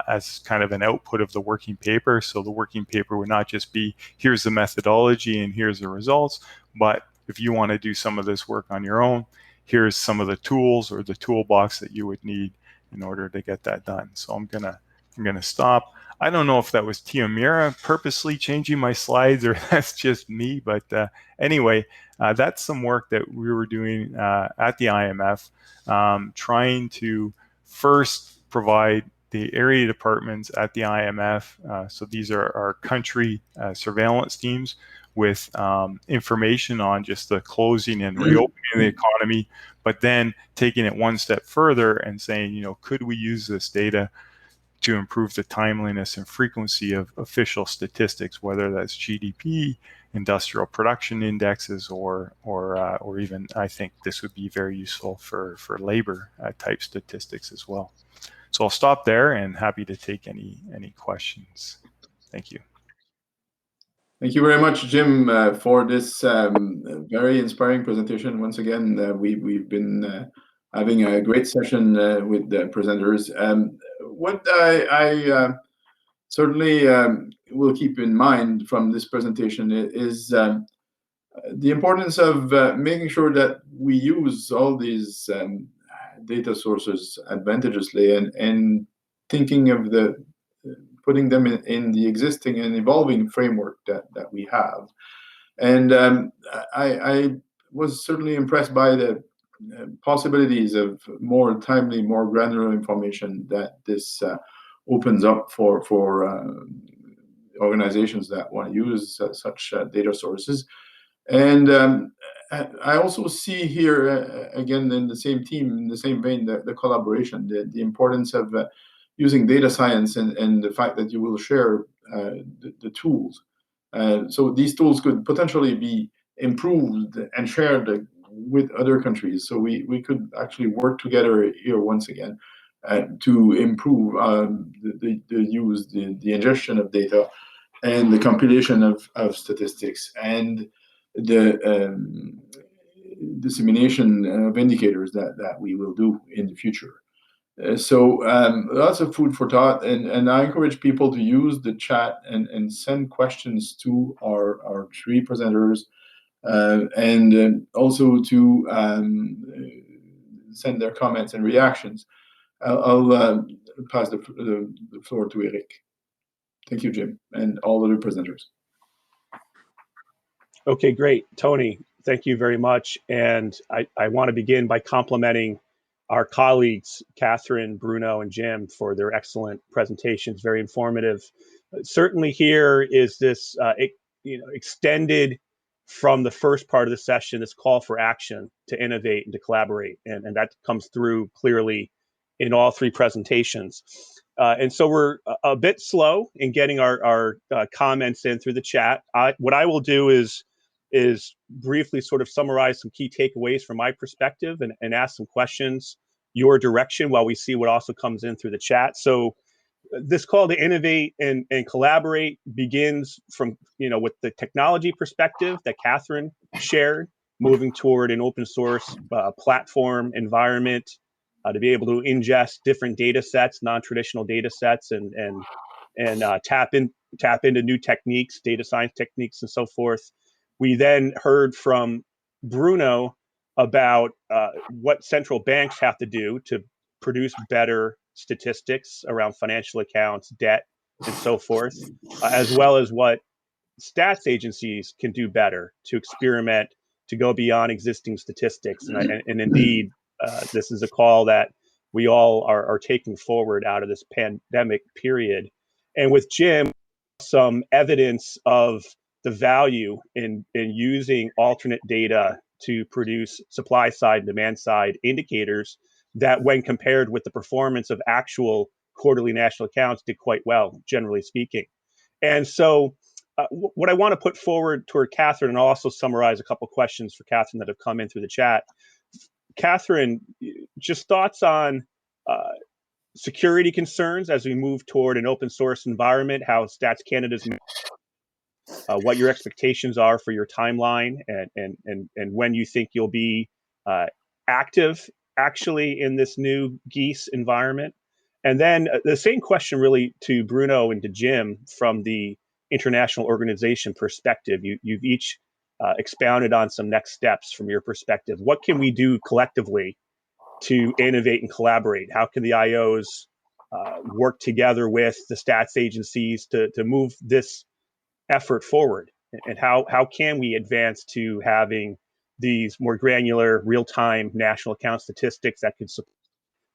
as kind of an output of the working paper. So the working paper would not just be, here's the methodology and here's the results, but if you want to do some of this work on your own, here's some of the tools or the toolbox that you would need in order to get that done. So I'm gonna stop. I don't know if that was Tiamira purposely changing my slides or that's just me, but anyway, that's some work that we were doing at the IMF, trying to first provide the area departments at the IMF, so these are our country surveillance teams, with information on just the closing and reopening of the economy, but then taking it one step further and saying, you know, could we use this data to improve the timeliness and frequency of official statistics, whether that's GDP, industrial production indexes, or even, I think this would be very useful for labor type statistics as well. So I'll stop there and happy to take any questions. Thank you. Thank you very much, Jim, for this very inspiring presentation. Once again, we've been having a great session with the presenters. What I certainly will keep in mind from this presentation is the importance of making sure that we use all these data sources advantageously and thinking of putting them in the existing and evolving framework that we have. And I was certainly impressed by the possibilities of more timely, more granular information that this opens up for organizations that want to use such data sources. And I also see here, again, in the same team, in the same vein, the collaboration, the importance of using data science and the fact that you will share the tools. So these tools could potentially be improved and shared with other countries. So we could actually work together here once again to improve the use, the ingestion of data and the compilation of statistics and the dissemination of indicators that we will do in the future. So lots of food for thought, and I encourage people to use the chat and send questions to our three presenters, and also to send their comments and reactions. I'll pass the floor to Eric. Thank you, Jim, and all other presenters. Okay, great. Tony, thank you very much. And I want to begin by complimenting our colleagues, Catherine, Bruno, and Jim, for their excellent presentations, very informative. Certainly here is this extended from the first part of the session, this call for action to innovate and to collaborate. And that comes through clearly in all three presentations. And so we're a bit slow in getting our comments in through the chat. What I will do is briefly sort of summarize some key takeaways from my perspective and ask some questions your direction while we see what also comes in through the chat. So this call to innovate and collaborate begins from, with the technology perspective that Catherine shared, moving toward an open source platform environment to be able to ingest different data sets, non-traditional data sets, and tap into new techniques, data science techniques, and so forth. We then heard from Bruno about what central banks have to do to produce better statistics around financial accounts, debt, and so forth, as well as what stats agencies can do better to experiment, to go beyond existing statistics. And indeed, this is a call that we all are taking forward out of this pandemic period. And with Jim, some evidence of the value in using alternate data to produce supply side and demand side indicators that, when compared with the performance of actual quarterly national accounts, did quite well, generally speaking. And so what I want to put forward toward Catherine, and I'll also summarize a couple questions for Catherine that have come in through the chat. Catherine, just thoughts on security concerns as we move toward an open source environment, how Stats Canada's what your expectations are for your timeline, and when you think you'll be active actually in this new GEIS environment. And then the same question really to Bruno and to Jim from the international organization perspective. You've each expounded on some next steps from your perspective. What can we do collectively to innovate and collaborate? How can the IOs work together with the stats agencies to move this effort forward? And how can we advance to having these more granular real-time national account statistics that could support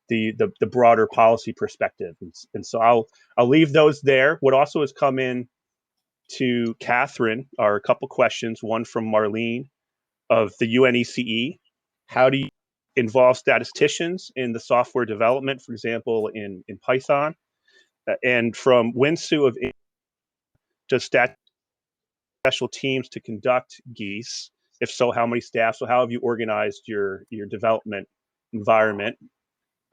the broader policy perspective? And so I'll leave those there. What also has come in to Catherine are a couple questions, one from Marlene of the UNECE. How do you involve statisticians in the software development, for example, in Python? And from Winsu of does special teams to conduct GEIS? If so, how many staff? So how have you organized your development environment?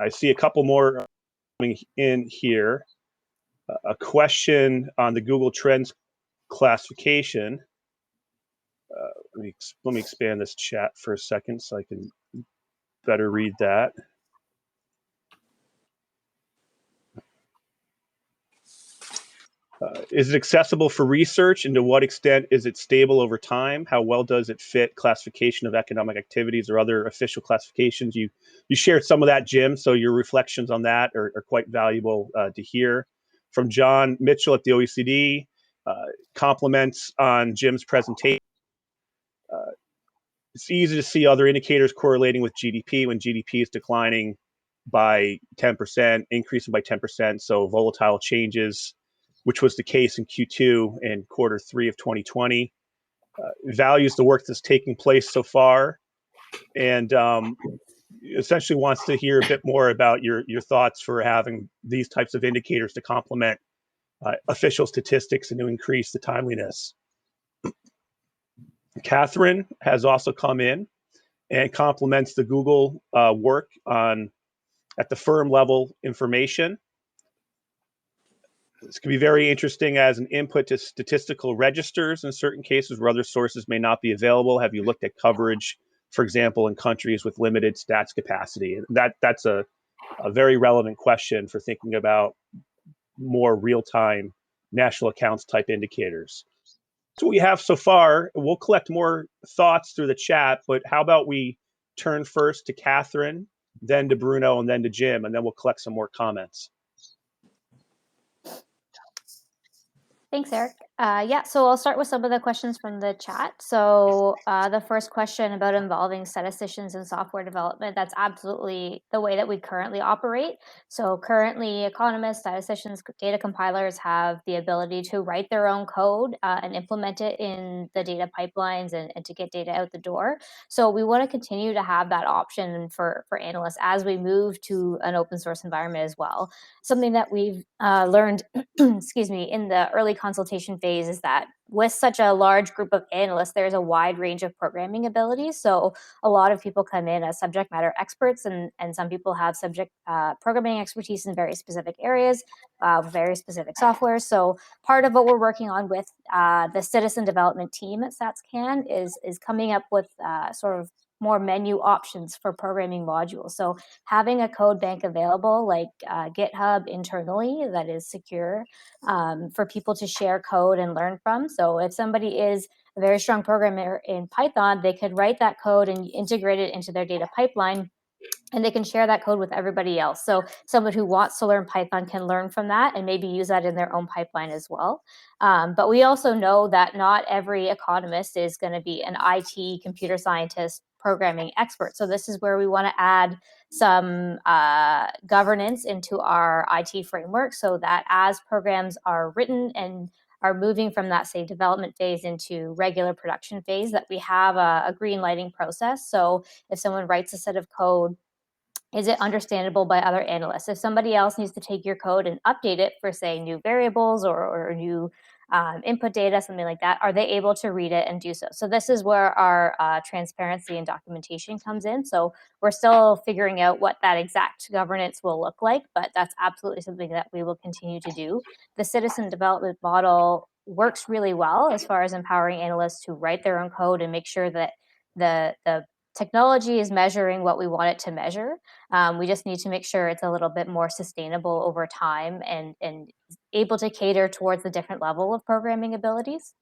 I see a couple more coming in here. A question on the Google Trends classification. Let me expand this chat for a second so I can better read that. Is it accessible for research, and to what extent is it stable over time? How well does it fit classification of economic activities or other official classifications? You shared some of that, Jim, so your reflections on that are quite valuable to hear. From John Mitchell at the OECD, compliments on Jim's presentation. It's easy to see other indicators correlating with GDP when GDP is declining by 10%, increasing by 10%, so volatile changes, which was the case in Q2 and Q3 of 2020. Values the work that's taking place so far, and essentially wants to hear a bit more about your thoughts for having these types of indicators to complement official statistics and to increase the timeliness. Catherine has also come in and complements the Google work on at the firm level information. This can be very interesting as an input to statistical registers in certain cases where other sources may not be available. Have you looked at coverage, for example, in countries with limited stats capacity? That's a very relevant question for thinking about more real-time national accounts type indicators. So we have so far. We'll collect more thoughts through the chat, but how about we turn first to Catherine, then to Bruno, and then to Jim, and then we'll collect some more comments. Thanks, Eric. Yeah, so I'll start with some of the questions from the chat. So the first question about involving statisticians in software development, that's absolutely the way that we currently operate. So currently, economists, statisticians, data compilers have the ability to write their own code and implement it in the data pipelines and to get data out the door. So we want to continue to have that option for analysts as we move to an open source environment as well. Something that we've learned, excuse me, in the early consultation phase is that with such a large group of analysts, there's a wide range of programming abilities. So a lot of people come in as subject matter experts, and some people have programming expertise in very specific areas, very specific software. So part of what we're working on with the citizen development team at StatsCan is coming up with sort of more menu options for programming modules. So having a code bank available like GitHub internally that is secure for people to share code and learn from. So if somebody is a very strong programmer in Python, they could write that code and integrate it into their data pipeline, and they can share that code with everybody else. So someone who wants to learn Python can learn from that and maybe use that in their own pipeline as well. But we also know that not every economist is going to be an IT computer scientist programming expert. So this is where we want to add some governance into our IT framework so that as programs are written and are moving from that, say, development phase into regular production phase, that we have a green lighting process. So if someone writes a set of code, is it understandable by other analysts? If somebody else needs to take your code and update it for, say, new variables or new input data, something like that, are they able to read it and do so? So this is where our transparency and documentation comes in. So we're still figuring out what that exact governance will look like, but that's absolutely something that we will continue to do. The citizen development model works really well as far as empowering analysts to write their own code and make sure that the technology is measuring what we want it to measure. We just need to make sure it's a little bit more sustainable over time and able to cater towards the different level of programming abilities.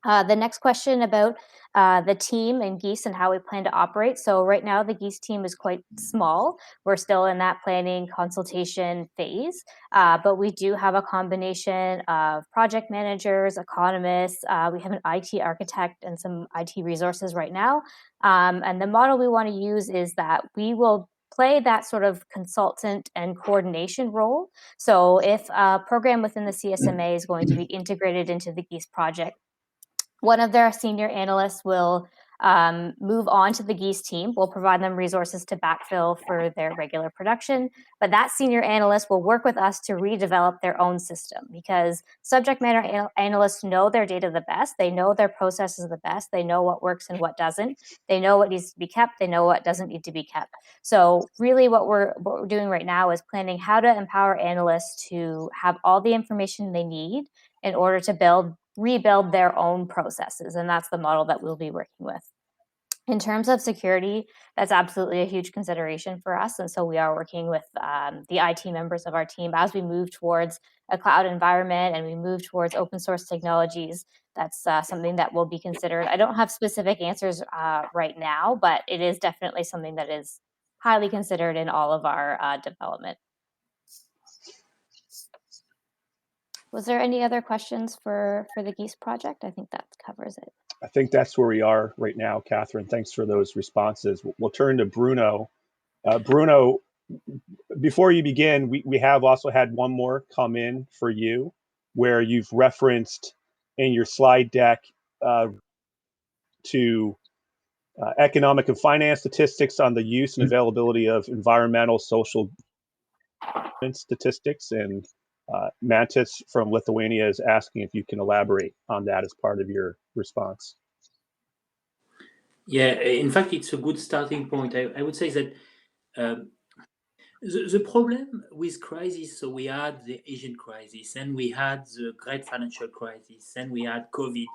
The next question about the team and GEIS and how we plan to operate. So right now the GEIS team is quite small. We're still in that planning consultation phase, but we do have a combination of project managers, economists. We have an IT architect and some IT resources right now. And the model we want to use is that we will play that sort of consultant and coordination role. So if a program within the CSMA is going to be integrated into the GEIS project, one of their senior analysts will move on to the GEIS team. We'll provide them resources to backfill for their regular production, but that senior analyst will work with us to redevelop their own system, because subject matter analysts know their data the best. They know their processes the best. They know what works and what doesn't. They know what needs to be kept. They know what doesn't need to be kept. So really what we're doing right now is planning how to empower analysts to have all the information they need in order to rebuild their own processes. And that's the model that we'll be working with. In terms of security, that's absolutely a huge consideration for us. And so we are working with the IT members of our team as we move towards a cloud environment and we move towards open source technologies. That's something that will be considered. I don't have specific answers right now, but it is definitely something that is highly considered in all of our development. Was there any other questions for the GEIS project? I think that covers it. I think that's where we are right now, Catherine. Thanks for those responses. We'll turn to Bruno. Bruno, before you begin, we have also had one more come in for you, where you've referenced in your slide deck to economic and finance statistics on the use and availability of environmental, social statistics, and Mantis from Lithuania is asking if you can elaborate on that as part of your response. Yeah, in fact, it's a good starting point. I would say that the problem with crisis, so we had the Asian crisis, and we had the great financial crisis, and we had COVID.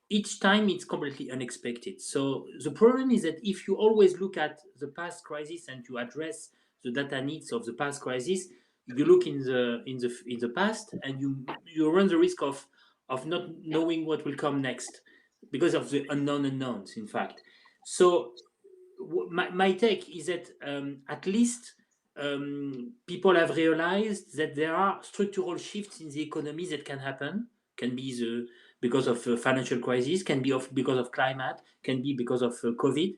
Each time it's completely unexpected. So the problem is that if you always look at the past crisis and you address the data needs of the past crisis, you look in the past and you run the risk of not knowing what will come next because of the unknowns, in fact. So my take is that at least people have realized that there are structural shifts in the economy that can happen, can be because of financial crisis, can be because of climate, can be because of COVID.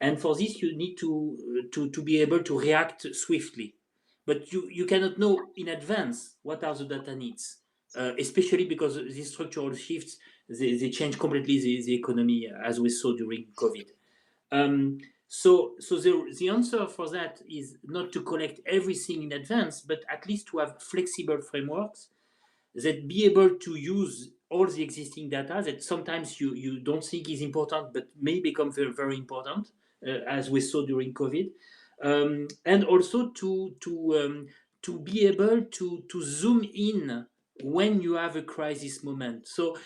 And for this, you need to be able to react swiftly. But you cannot know in advance what are the data needs, especially because these structural shifts, they change completely the economy, as we saw during COVID. So the answer for that is not to collect everything in advance, but at least to have flexible frameworks that be able to use all the existing data that sometimes you don't think is important, but may become very, very important, as we saw during COVID. And also to be able to zoom in when you have a crisis moment. So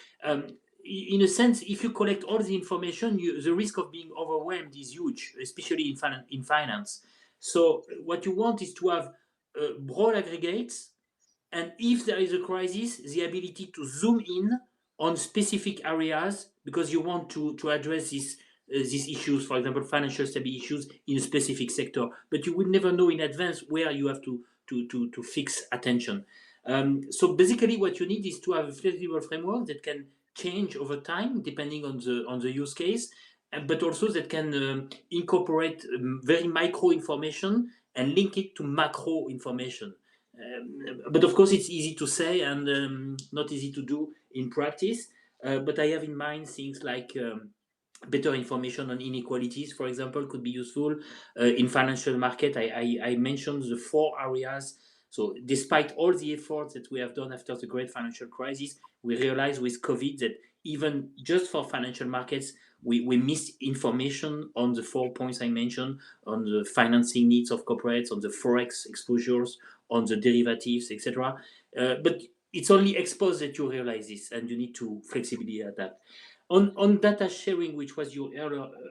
in a sense, if you collect all the information, the risk of being overwhelmed is huge, especially in finance. So what you want is to have broad aggregates, and if there is a crisis, the ability to zoom in on specific areas because you want to address these issues, for example, financial stability issues in a specific sector. But you would never know in advance where you have to fix attention. So basically, what you need is to have a flexible framework that can change over time depending on the use case, but also that can incorporate very micro information and link it to macro information. But of course, it's easy to say and not easy to do in practice. But I have in mind things like better information on inequalities, for example, could be useful. In financial market, I mentioned the 4 areas. So despite all the efforts that we have done after the great financial crisis, we realized with COVID that even just for financial markets, we missed information on the 4 points I mentioned, on the financing needs of corporates, on the forex exposures, on the derivatives, etc. But it's only exposed that you realize this, and you need to flexibly adapt. On data sharing, which was your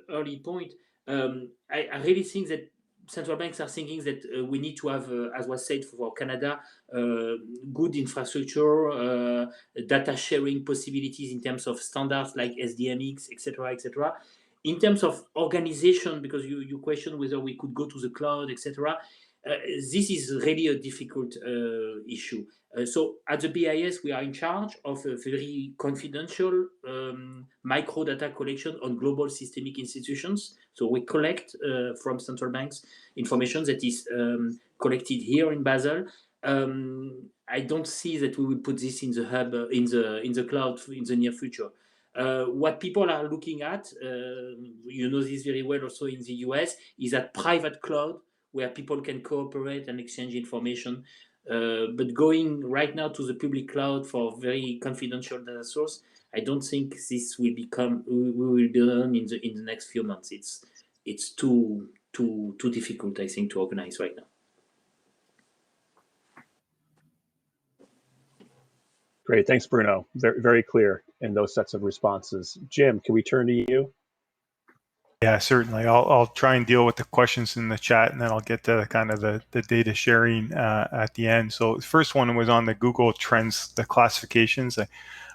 early point, I really think that central banks are thinking that we need to have, as was said for Canada, good infrastructure, data sharing possibilities in terms of standards like SDMX, etc., etc. In terms of organization, because you questioned whether we could go to the cloud, etc., this is really a difficult issue. So at the BIS, we are in charge of a very confidential micro data collection on global systemic institutions. So we collect from central banks information that is collected here in Basel. I don't see that we will put this in the hub, in the cloud in the near future. What people are looking at, you know this very well also in the US, is that private cloud where people can cooperate and exchange information. But going right now to the public cloud for very confidential data source, I don't think this will become, we will be done in the next few months. It's too difficult, I think, to organize right now. Great, thanks, Bruno. Very, very clear in those sets of responses. Jim, can we turn to you? Yeah, certainly. I'll try and deal with the questions in the chat, and then I'll get to kind of the data sharing at the end. So the first one was on the Google Trends, the classifications. I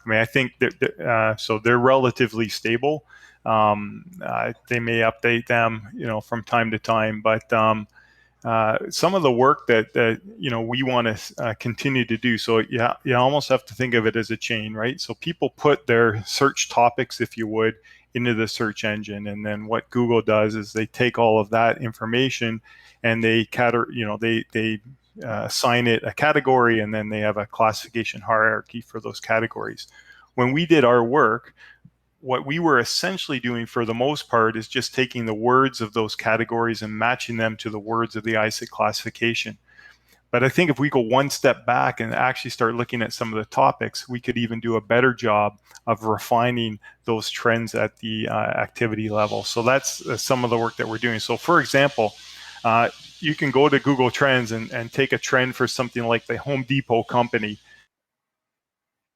mean, I think that so they're relatively stable. They may update them, from time to time, but some of the work that we want to continue to do. So you almost have to think of it as a chain, right? So people put their search topics, if you would, into the search engine, and then what Google does is they take all of that information and they assign it a category, and then they have a classification hierarchy for those categories. When we did our work, what we were essentially doing for the most part is just taking the words of those categories and matching them to the words of the ISIC classification. But I think if we go one step back and actually start looking at some of the topics, we could even do a better job of refining those trends at the activity level. So that's some of the work that we're doing. So for example, you can go to Google Trends and take a trend for something like the Home Depot company.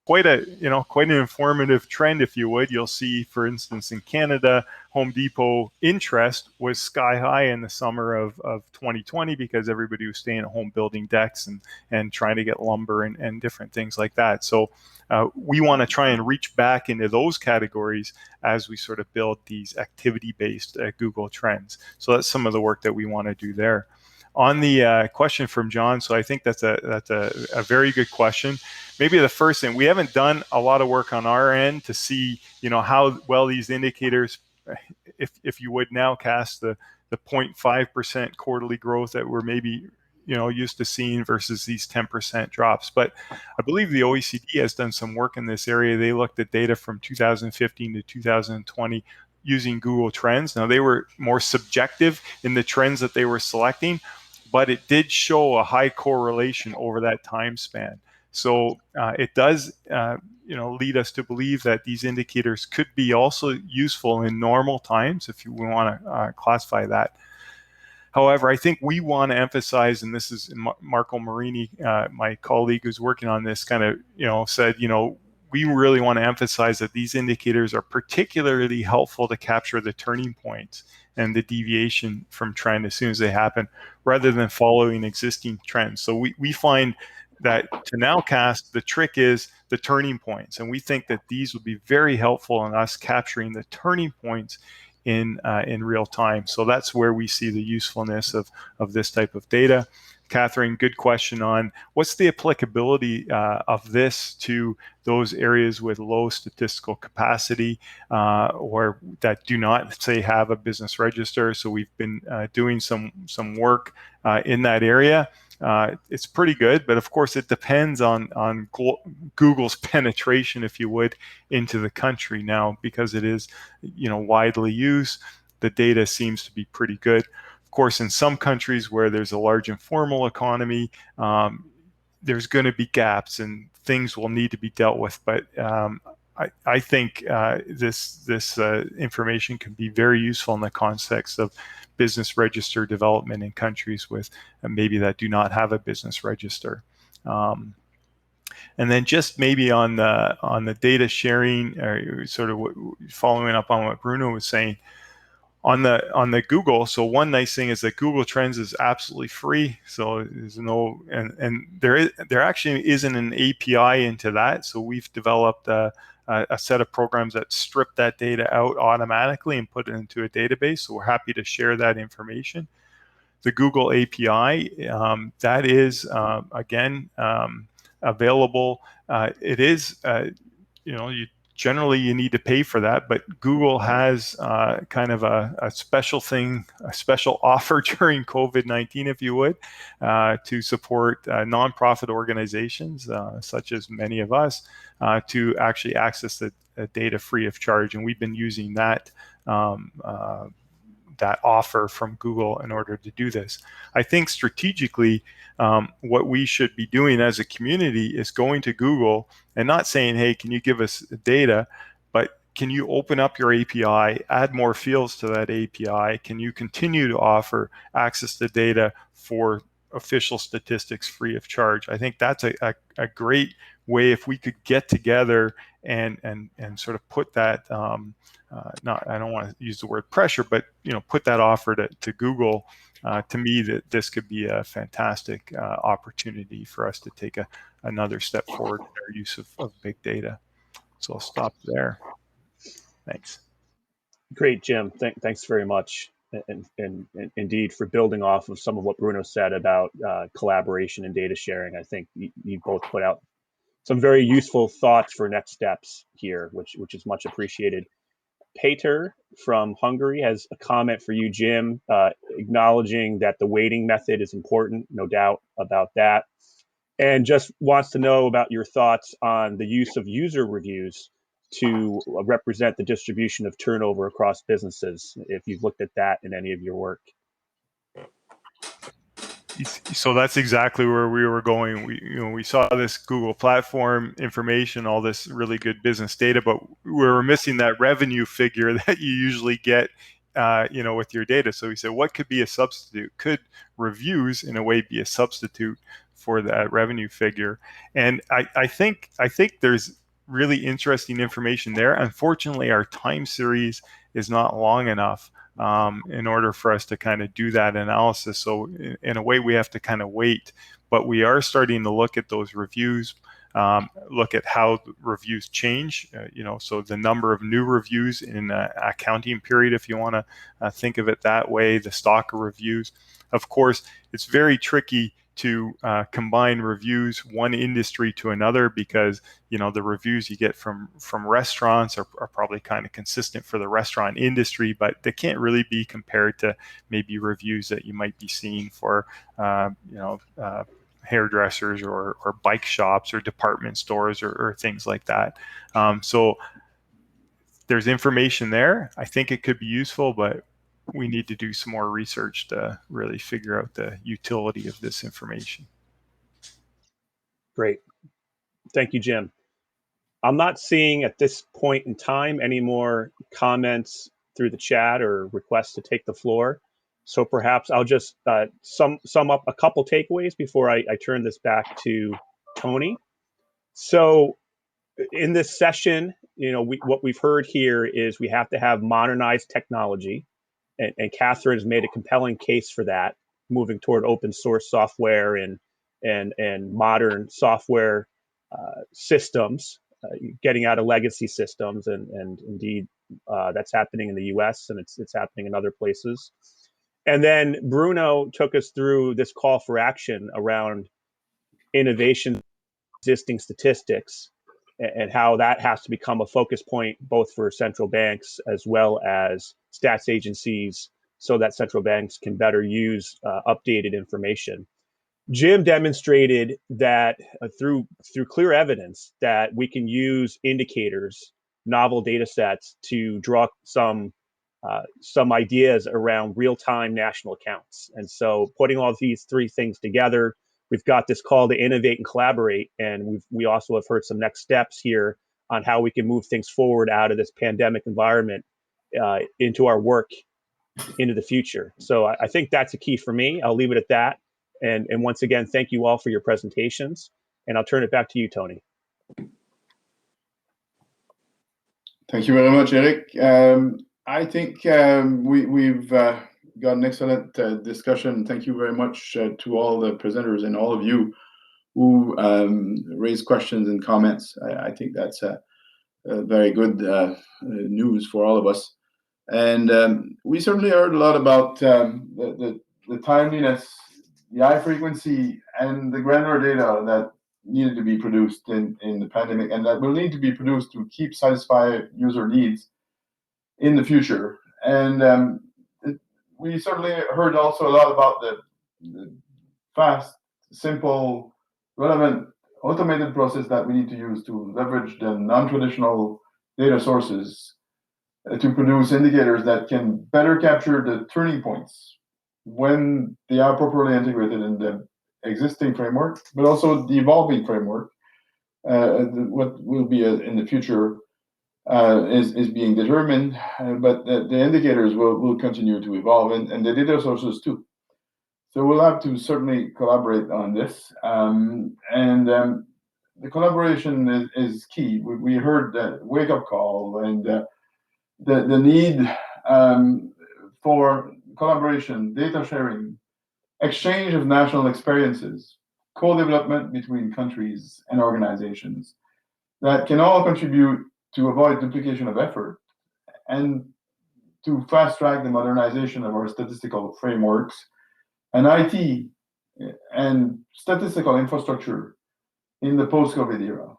Quite an informative trend, if you would. You'll see, for instance, in Canada, Home Depot interest was sky high in the summer of 2020 because everybody was staying at home building decks and trying to get lumber and different things like that. So we want to try and reach back into those categories as we sort of build these activity-based Google Trends. So that's some of the work that we want to do there. On the question from John, so I think that's a very good question. Maybe the first thing, we haven't done a lot of work on our end to see, how well these indicators, if you would now cast the 0.5% quarterly growth that we're maybe, used to seeing versus these 10% drops. But I believe the OECD has done some work in this area. They looked at data from 2015 to 2020 using Google Trends. Now, they were more subjective in the trends that they were selecting, but it did show a high correlation over that time span. So it does, lead us to believe that these indicators could be also useful in normal times, if you want to classify that. However, I think we want to emphasize, and this is Marco Marini, my colleague who's working on this, kind of, said, we really want to emphasize that these indicators are particularly helpful to capture the turning points and the deviation from trend as soon as they happen, rather than following existing trends. So we find that to nowcast, the trick is the turning points. And we think that these would be very helpful in us capturing the turning points in real time. So that's where we see the usefulness of this type of data. Catherine, good question on what's the applicability of this to those areas with low statistical capacity or that do not, say, have a business register. So we've been doing some work in that area. It's pretty good, but of course it depends on Google's penetration, if you would, into the country now, because it is, widely used. The data seems to be pretty good. Of course, in some countries where there's a large informal economy, there's going to be gaps and things will need to be dealt with. But I think this information can be very useful in the context of business register development in countries with maybe that do not have a business register. And then just maybe on the data sharing, or sort of following up on what Bruno was saying, On the Google, so one nice thing is that Google Trends is absolutely free. So there's no, and there actually isn't an API into that. So we've developed a set of programs that strip that data out automatically and put it into a database. So we're happy to share that information. The Google API, that is again available. It is, generally you need to pay for that, but Google has kind of a special thing, a special offer during COVID-19, if you would, to support nonprofit organizations, such as many of us, to actually access the data free of charge. And we've been using that that offer from Google in order to do this. I think strategically, what we should be doing as a community is going to Google and not saying, hey, can you give us data, but can you open up your API, add more fields to that API? Can you continue to offer access to data for official statistics free of charge? I think that's a great way if we could get together and sort of put that, I don't want to use the word pressure, but put that offer to Google. To me, that this could be a fantastic opportunity for us to take another step forward in our use of big data. So I'll stop there. Thanks. Great, Jim. Thanks very much, and indeed for building off of some of what Bruno said about collaboration and data sharing. I think you both put out some very useful thoughts for next steps here, which is much appreciated. Peter from Hungary has a comment for you, Jim, acknowledging that the weighting method is important, no doubt about that, and just wants to know about your thoughts on the use of user reviews to represent the distribution of turnover across businesses, if you've looked at that in any of your work. So that's exactly where we were going. We saw this Google platform information, all this really good business data, but we were missing that revenue figure that you usually get, with your data. So we said, what could be a substitute? Could reviews, in a way, be a substitute for that revenue figure? And I think there's really interesting information there. Unfortunately, our time series is not long enough in order for us to kind of do that analysis. So in a way, we have to kind of wait, but we are starting to look at those reviews, look at how reviews change, so the number of new reviews in an accounting period, if you want to think of it that way, the stock of reviews. Of course, it's very tricky to combine reviews one industry to another, because the reviews you get from restaurants are probably kind of consistent for the restaurant industry, but they can't really be compared to maybe reviews that you might be seeing for hairdressers or bike shops or department stores or things like that. So there's information there. I think it could be useful, but we need to do some more research to really figure out the utility of this information. Great. Thank you, Jim. I'm not seeing at this point in time any more comments through the chat or requests to take the floor. So perhaps I'll just sum up a couple takeaways before I turn this back to Tony. So in this session, what we've heard here is we have to have modernized technology. And Catherine has made a compelling case for that, moving toward open source software and modern software systems, getting out of legacy systems, and indeed that's happening in the U.S. and it's happening in other places. And then Bruno took us through this call for action around innovation, existing statistics, and how that has to become a focus point both for central banks as well as stats agencies, so that central banks can better use updated information. Jim demonstrated that through clear evidence that we can use indicators, novel data sets, to draw some ideas around real-time national accounts. And so putting all these three things together, we've got this call to innovate and collaborate, and we also have heard some next steps here on how we can move things forward out of this pandemic environment into our work into the future. So I think that's a key for me. I'll leave it at that. And once again, thank you all for your presentations. And I'll turn it back to you, Tony. Thank you very much, Eric. I think we've got an excellent discussion. Thank you very much to all the presenters and all of you who raised questions and comments. I think that's a very good news for all of us. And we certainly heard a lot about the timeliness, the high frequency, and the granular data that needed to be produced in the pandemic, and that will need to be produced to keep satisfy user needs in the future. And we certainly heard also a lot about the fast, simple, relevant, automated process that we need to use to leverage the non-traditional data sources to produce indicators that can better capture the turning points when they are properly integrated in the existing framework, but also the evolving framework. What will be in the future is being determined, but the indicators will continue to evolve, and the data sources too. So we'll have to certainly collaborate on this, and the collaboration is key. We heard the wake-up call and the need for collaboration, data sharing, exchange of national experiences, co-development between countries and organizations that can all contribute to avoid duplication of effort and to fast-track the modernization of our statistical frameworks and IT and statistical infrastructure in the post-COVID era.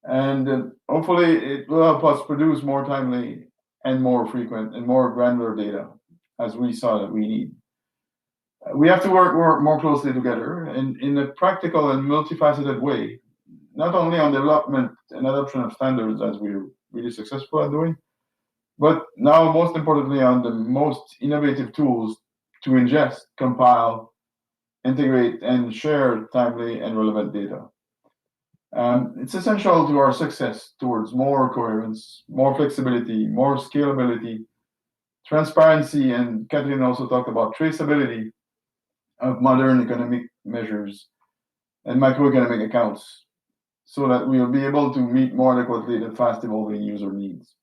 And hopefully it will help us produce more timely and more frequent and more granular data as we saw that we need. We have to work more closely together in a practical and multifaceted way, not only on development and adoption of standards, as we're really successful at doing, but now most importantly on the most innovative tools to ingest, compile, integrate, and share timely and relevant data. It's essential to our success towards more coherence, more flexibility, more scalability, transparency, and Catherine also talked about traceability of modern economic measures and macroeconomic accounts, so that we'll be able to meet more adequately the fast evolving user needs.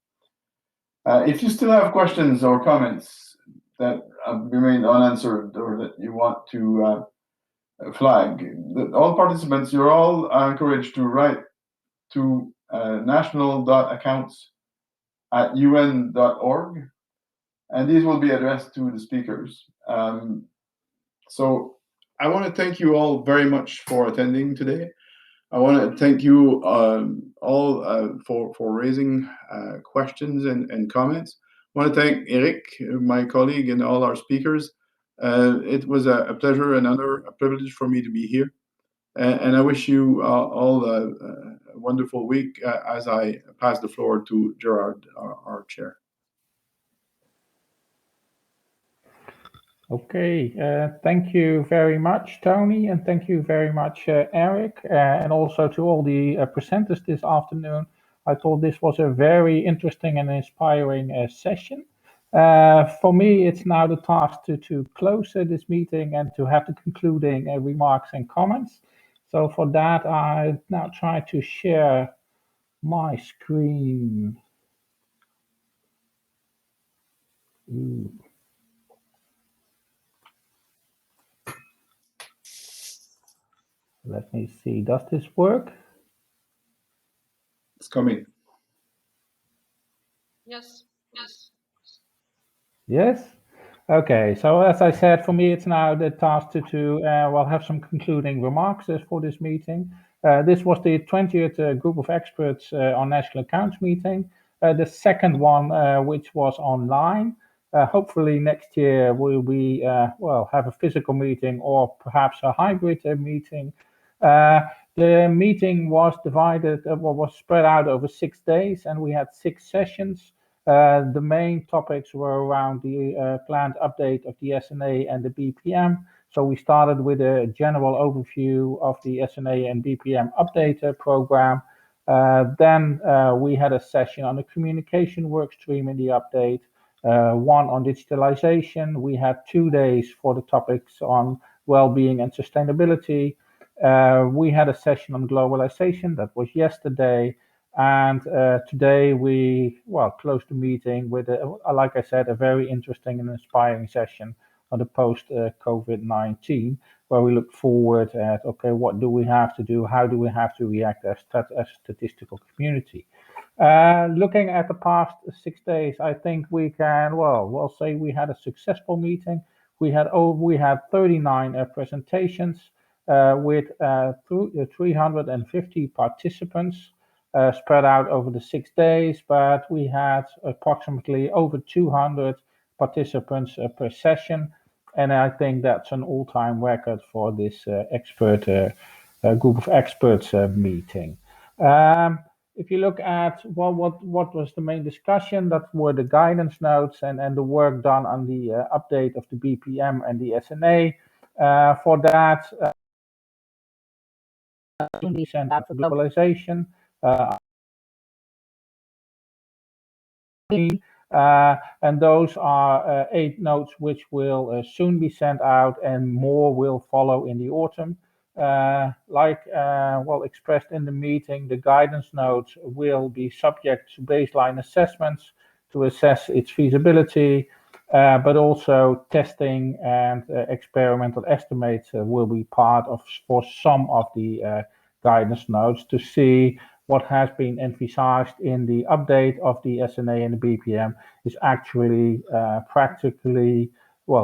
If you still have questions or comments that remain unanswered or that you want to flag, all participants, you're all encouraged to write to national.accounts@un.org, and these will be addressed to the speakers. So I want to thank you all very much for attending today. I want to thank you all for raising questions and comments. I want to thank Eric, my colleague, and all our speakers. It was a pleasure, an honor, a privilege for me to be here. And I wish you all a wonderful week as I pass the floor to Gerard, our chair. Okay, thank you very much, Tony, and thank you very much, Eric, and also to all the presenters this afternoon. I thought this was a very interesting and inspiring session. For me, it's now the task to close this meeting and to have the concluding remarks and comments. So for that, I now try to share my screen. Ooh. Let me see, does this work? It's coming. Yes. Yes? Okay, so as I said, for me, it's now the task to have some concluding remarks for this meeting. This was the 20th group of experts on national accounts meeting, the second one, which was online. Hopefully next year we'll be, have a physical meeting or perhaps a hybrid meeting. The meeting was was spread out over 6 days, and we had 6 sessions. The main topics were around the planned update of the SNA and the BPM. So we started with a general overview of the SNA and BPM update program. Then we had a session on the communication workstream in the update, one on digitalization. We had 2 days for the topics on well-being and sustainability. We had a session on globalization, that was yesterday. And today we, closed the meeting with, like I said, a very interesting and inspiring session on the post-COVID-19, where we look forward at, okay, what do we have to do? How do we have to react as a statistical community? Looking at the past 6 days, I think we can, we'll say we had a successful meeting. We had 39 presentations with 350 participants spread out over the 6 days, but we had approximately over 200 participants per session. And I think that's an all-time record for this group of experts meeting. If you look at what was the main discussion, that were the guidance notes and the work done on the update of the BPM and the SNA. For that, we sent out for globalization. And those are 8 notes which will soon be sent out, and more will follow in the autumn. Expressed in the meeting, the guidance notes will be subject to baseline assessments to assess its feasibility, but also testing and experimental estimates will be part of for some of the guidance notes to see what has been emphasized in the update of the SNA and the BPM is actually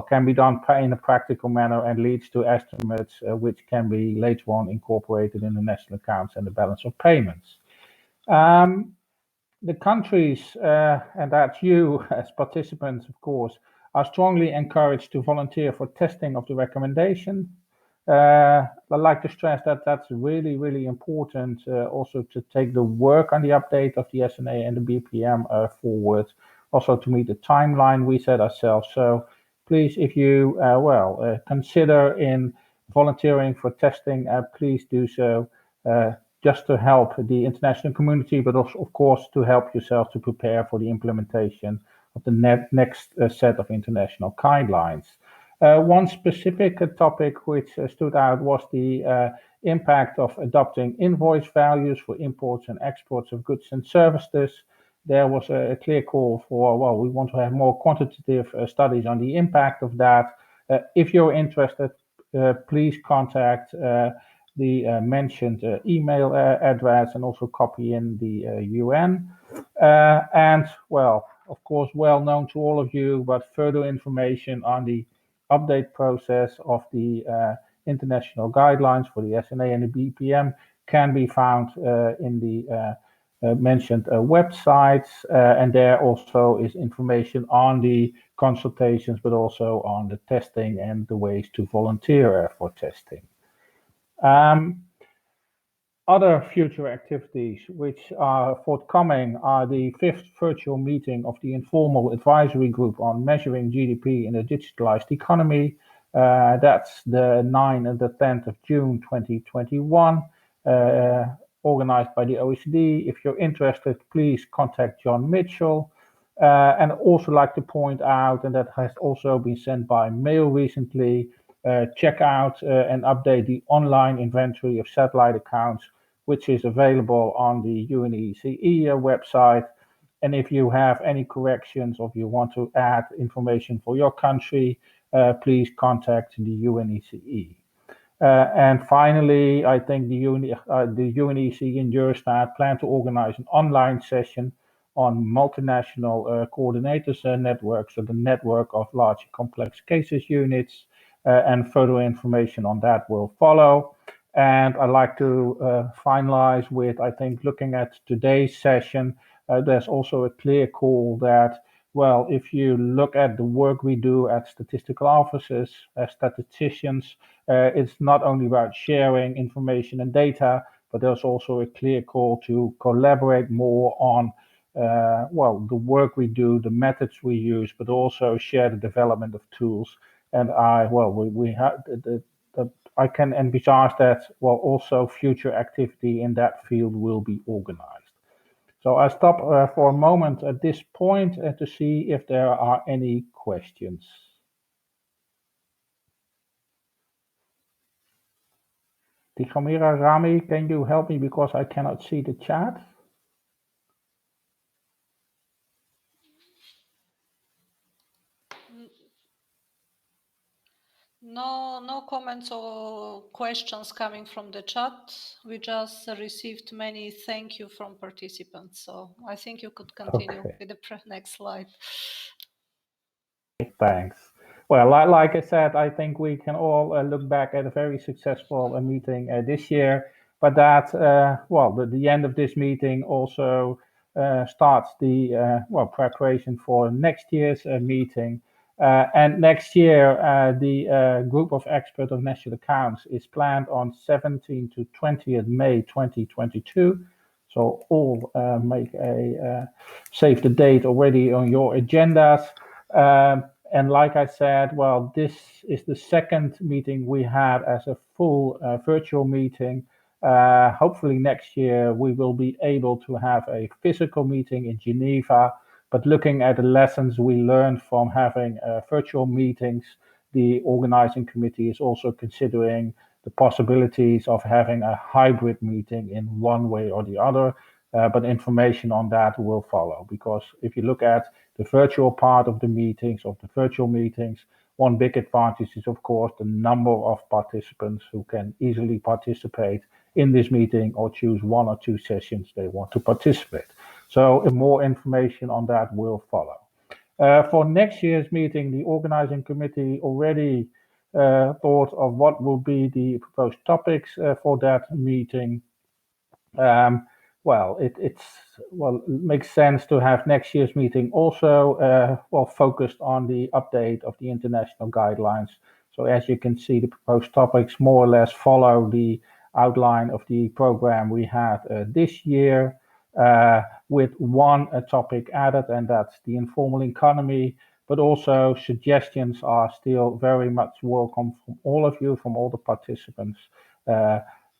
can be done in a practical manner and leads to estimates which can be later on incorporated in the national accounts and the balance of payments. The countries, and that's you as participants, of course, are strongly encouraged to volunteer for testing of the recommendation. I'd like to stress that that's really, really important also to take the work on the update of the SNA and the BPM forward, also to meet the timeline we set ourselves. So please, if you consider in volunteering for testing, please do so just to help the international community, but also, of course, to help yourself to prepare for the implementation of the next set of international guidelines. One specific topic which stood out was the impact of adopting invoice values for imports and exports of goods and services. There was a clear call for, we want to have more quantitative studies on the impact of that. If you're interested, please contact the mentioned email address and also copy in the UN. Of course, well known to all of you, but further information on the update process of the international guidelines for the SNA and the BPM can be found in the mentioned websites, and there also is information on the consultations, but also on the testing and the ways to volunteer for testing. Other future activities which are forthcoming are the 5th virtual meeting of the informal advisory group on measuring GDP in a digitalized economy. That's the 9th and the 10th of June 2021, organized by the OECD. If you're interested, please contact John Mitchell. And also like to point out, and that has also been sent by mail recently, check out and update the online inventory of satellite accounts, which is available on the UNECE website. And if you have any corrections or if you want to add information for your country, please contact the UNECE. And finally, I think the UNECE and Eurostat plan to organize an online session on multinational coordinators networks, so the network of large complex cases units, and further information on that will follow. And I'd like to finalize with, I think, looking at today's session, there's also a clear call that, if you look at the work we do at statistical offices, as statisticians, it's not only about sharing information and data, but there's also a clear call to collaborate more on the work we do, the methods we use, but also share the development of tools. And I can envisage that also future activity in that field will be organized. So I stop for a moment at this point to see if there are any questions. Tichamira, Rami, can you help me because I cannot see the chat? No comments or questions coming from the chat. We just received many thank you from participants. So I think you could continue with the next slide. Thanks. Well, like I said, I think we can all look back at a very successful meeting this year. But that, the end of this meeting also starts the preparation for next year's meeting. And next year, the group of experts of national accounts is planned on 17th to 20th May 2022. So all save the date already on your agendas. And like I said, well, this is the second meeting we had as a full virtual meeting. Hopefully next year we will be able to have a physical meeting in Geneva. But looking at the lessons we learned from having virtual meetings, the organizing committee is also considering the possibilities of having a hybrid meeting in one way or the other. But information on that will follow, because if you look at the virtual part of the meetings, one big advantage is, of course, the number of participants who can easily participate in this meeting or choose one or two sessions they want to participate. So more information on that will follow. For next year's meeting, the organizing committee already thought of what will be the proposed topics for that meeting. It makes sense to have next year's meeting also focused on the update of the international guidelines. So as you can see, the proposed topics more or less follow the outline of the program we had this year, with one topic added, and that's the informal economy. But also suggestions are still very much welcome from all of you, from all the participants.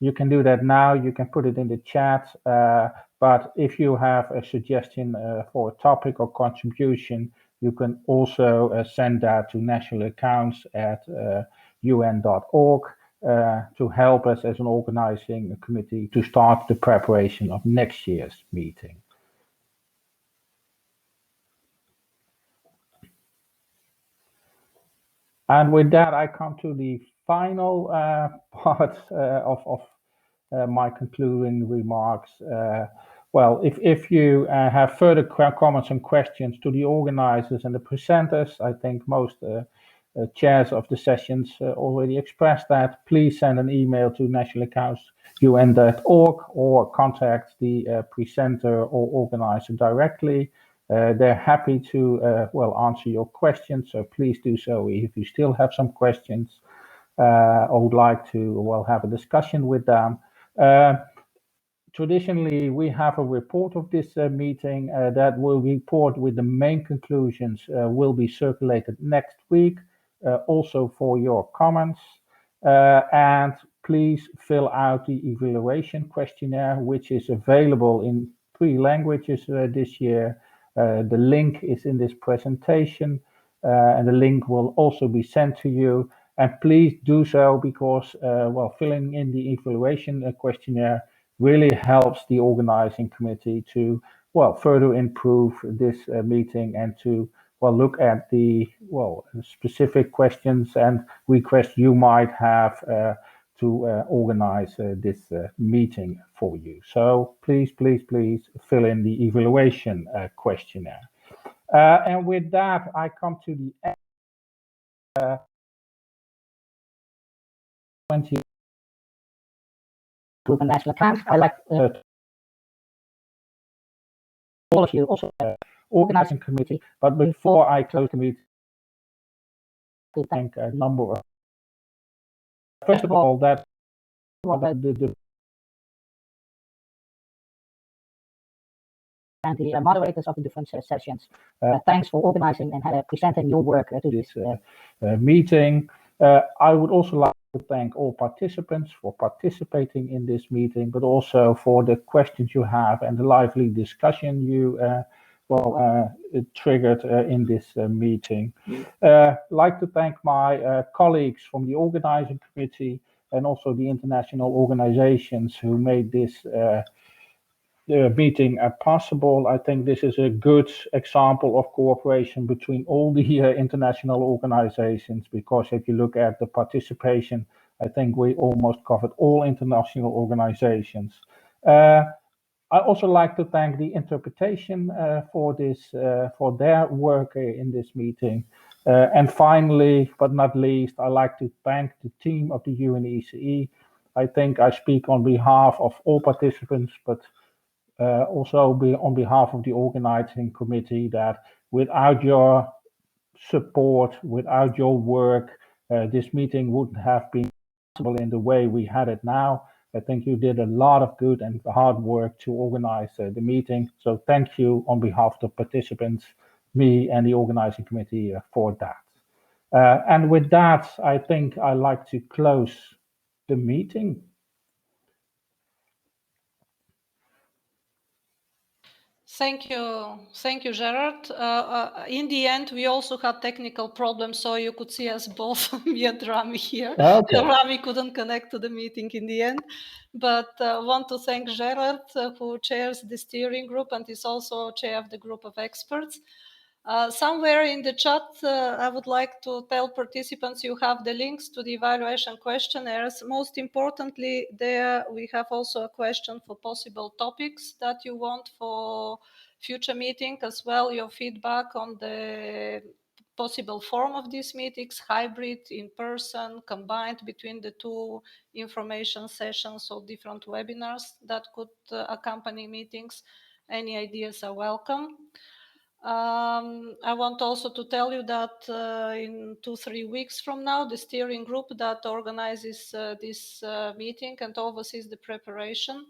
You can do that now, you can put it in the chat, but if you have a suggestion for a topic or contribution, you can also send that to nationalaccounts@un.org to help us as an organizing committee to start the preparation of next year's meeting. And with that, I come to the final part of my concluding remarks. If you have further comments and questions to the organizers and the presenters, I think most chairs of the sessions already expressed that. Please send an email to nationalaccounts@un.org or contact the presenter or organizer directly. They're happy to answer your questions, so please do so if you still have some questions or would like to have a discussion with them. Traditionally, we have a report of this meeting that will report with the main conclusions will be circulated next week, also for your comments. And please fill out the evaluation questionnaire, which is available in 3 languages this year. The link is in this presentation, and the link will also be sent to you. And please do so because, filling in the evaluation questionnaire really helps the organizing committee to, further improve this meeting and to, look at the, specific questions and requests you might have to organize this meeting for you. So please fill in the evaluation questionnaire. And with that, I come to the end. 20 group and national accounts. I like all of you, also organizing committee. But before I close the meeting, to thank a number of. First of all, the and the moderators of the different sessions. Thanks for organizing and presenting your work to this meeting. I would also like to thank all participants for participating in this meeting, but also for the questions you have and the lively discussion you triggered in this meeting. Like to thank my colleagues from the organizing committee and also the international organizations who made this the meeting possible. I think this is a good example of cooperation between all the international organizations, because if you look at the participation, I think we almost covered all international organizations. I also like to thank the interpretation for their work in this meeting. And finally, but not least, I like to thank the team of the UNECE. I think I speak on behalf of all participants, but also on behalf of the organizing committee, that without your support, without your work, this meeting wouldn't have been possible in the way we had it now. I think you did a lot of good and hard work to organize the meeting. So thank you on behalf of the participants, me and the organizing committee for that. And with that, I think I'd like to close the meeting. Thank you, Gerard. In the end, we also had technical problems, so you could see us both, me and Rami here. Okay. Rami couldn't connect to the meeting in the end, but want to thank Gerard, who chairs the steering group and is also chair of the group of experts. Somewhere in the chat, I would like to tell participants you have the links to the evaluation questionnaires. Most importantly, there we have also a question for possible topics that you want for future meeting, as well your feedback on the possible form of these meetings, hybrid, in person, combined between the two information sessions or different webinars that could accompany meetings. Any ideas are welcome. I want also to tell you that in 2-3 weeks from now, the steering group that organizes this meeting and oversees the preparation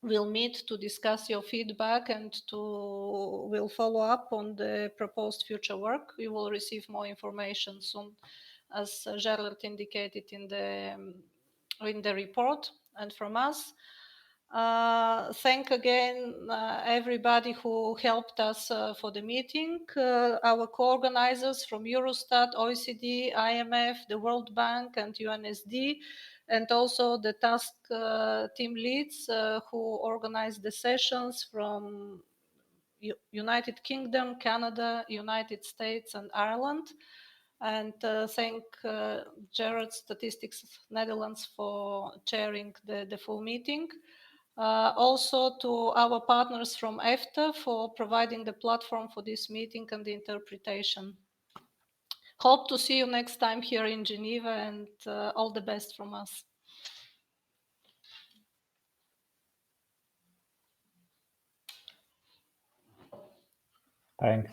will meet to discuss your feedback and will follow up on the proposed future work. You will receive more information soon, as Gerald indicated in the report and from us. Thank again everybody who helped us for the meeting, our co-organizers from Eurostat, OECD, IMF, the World Bank and UNSD, and also the task team leads who organized the sessions from United Kingdom, Canada, United States and Ireland. And thank Gerard, Statistics Netherlands, for chairing the full meeting. Also to our partners from EFTA for providing the platform for this meeting and the interpretation. Hope to see you next time here in Geneva, and all the best from us. Thanks.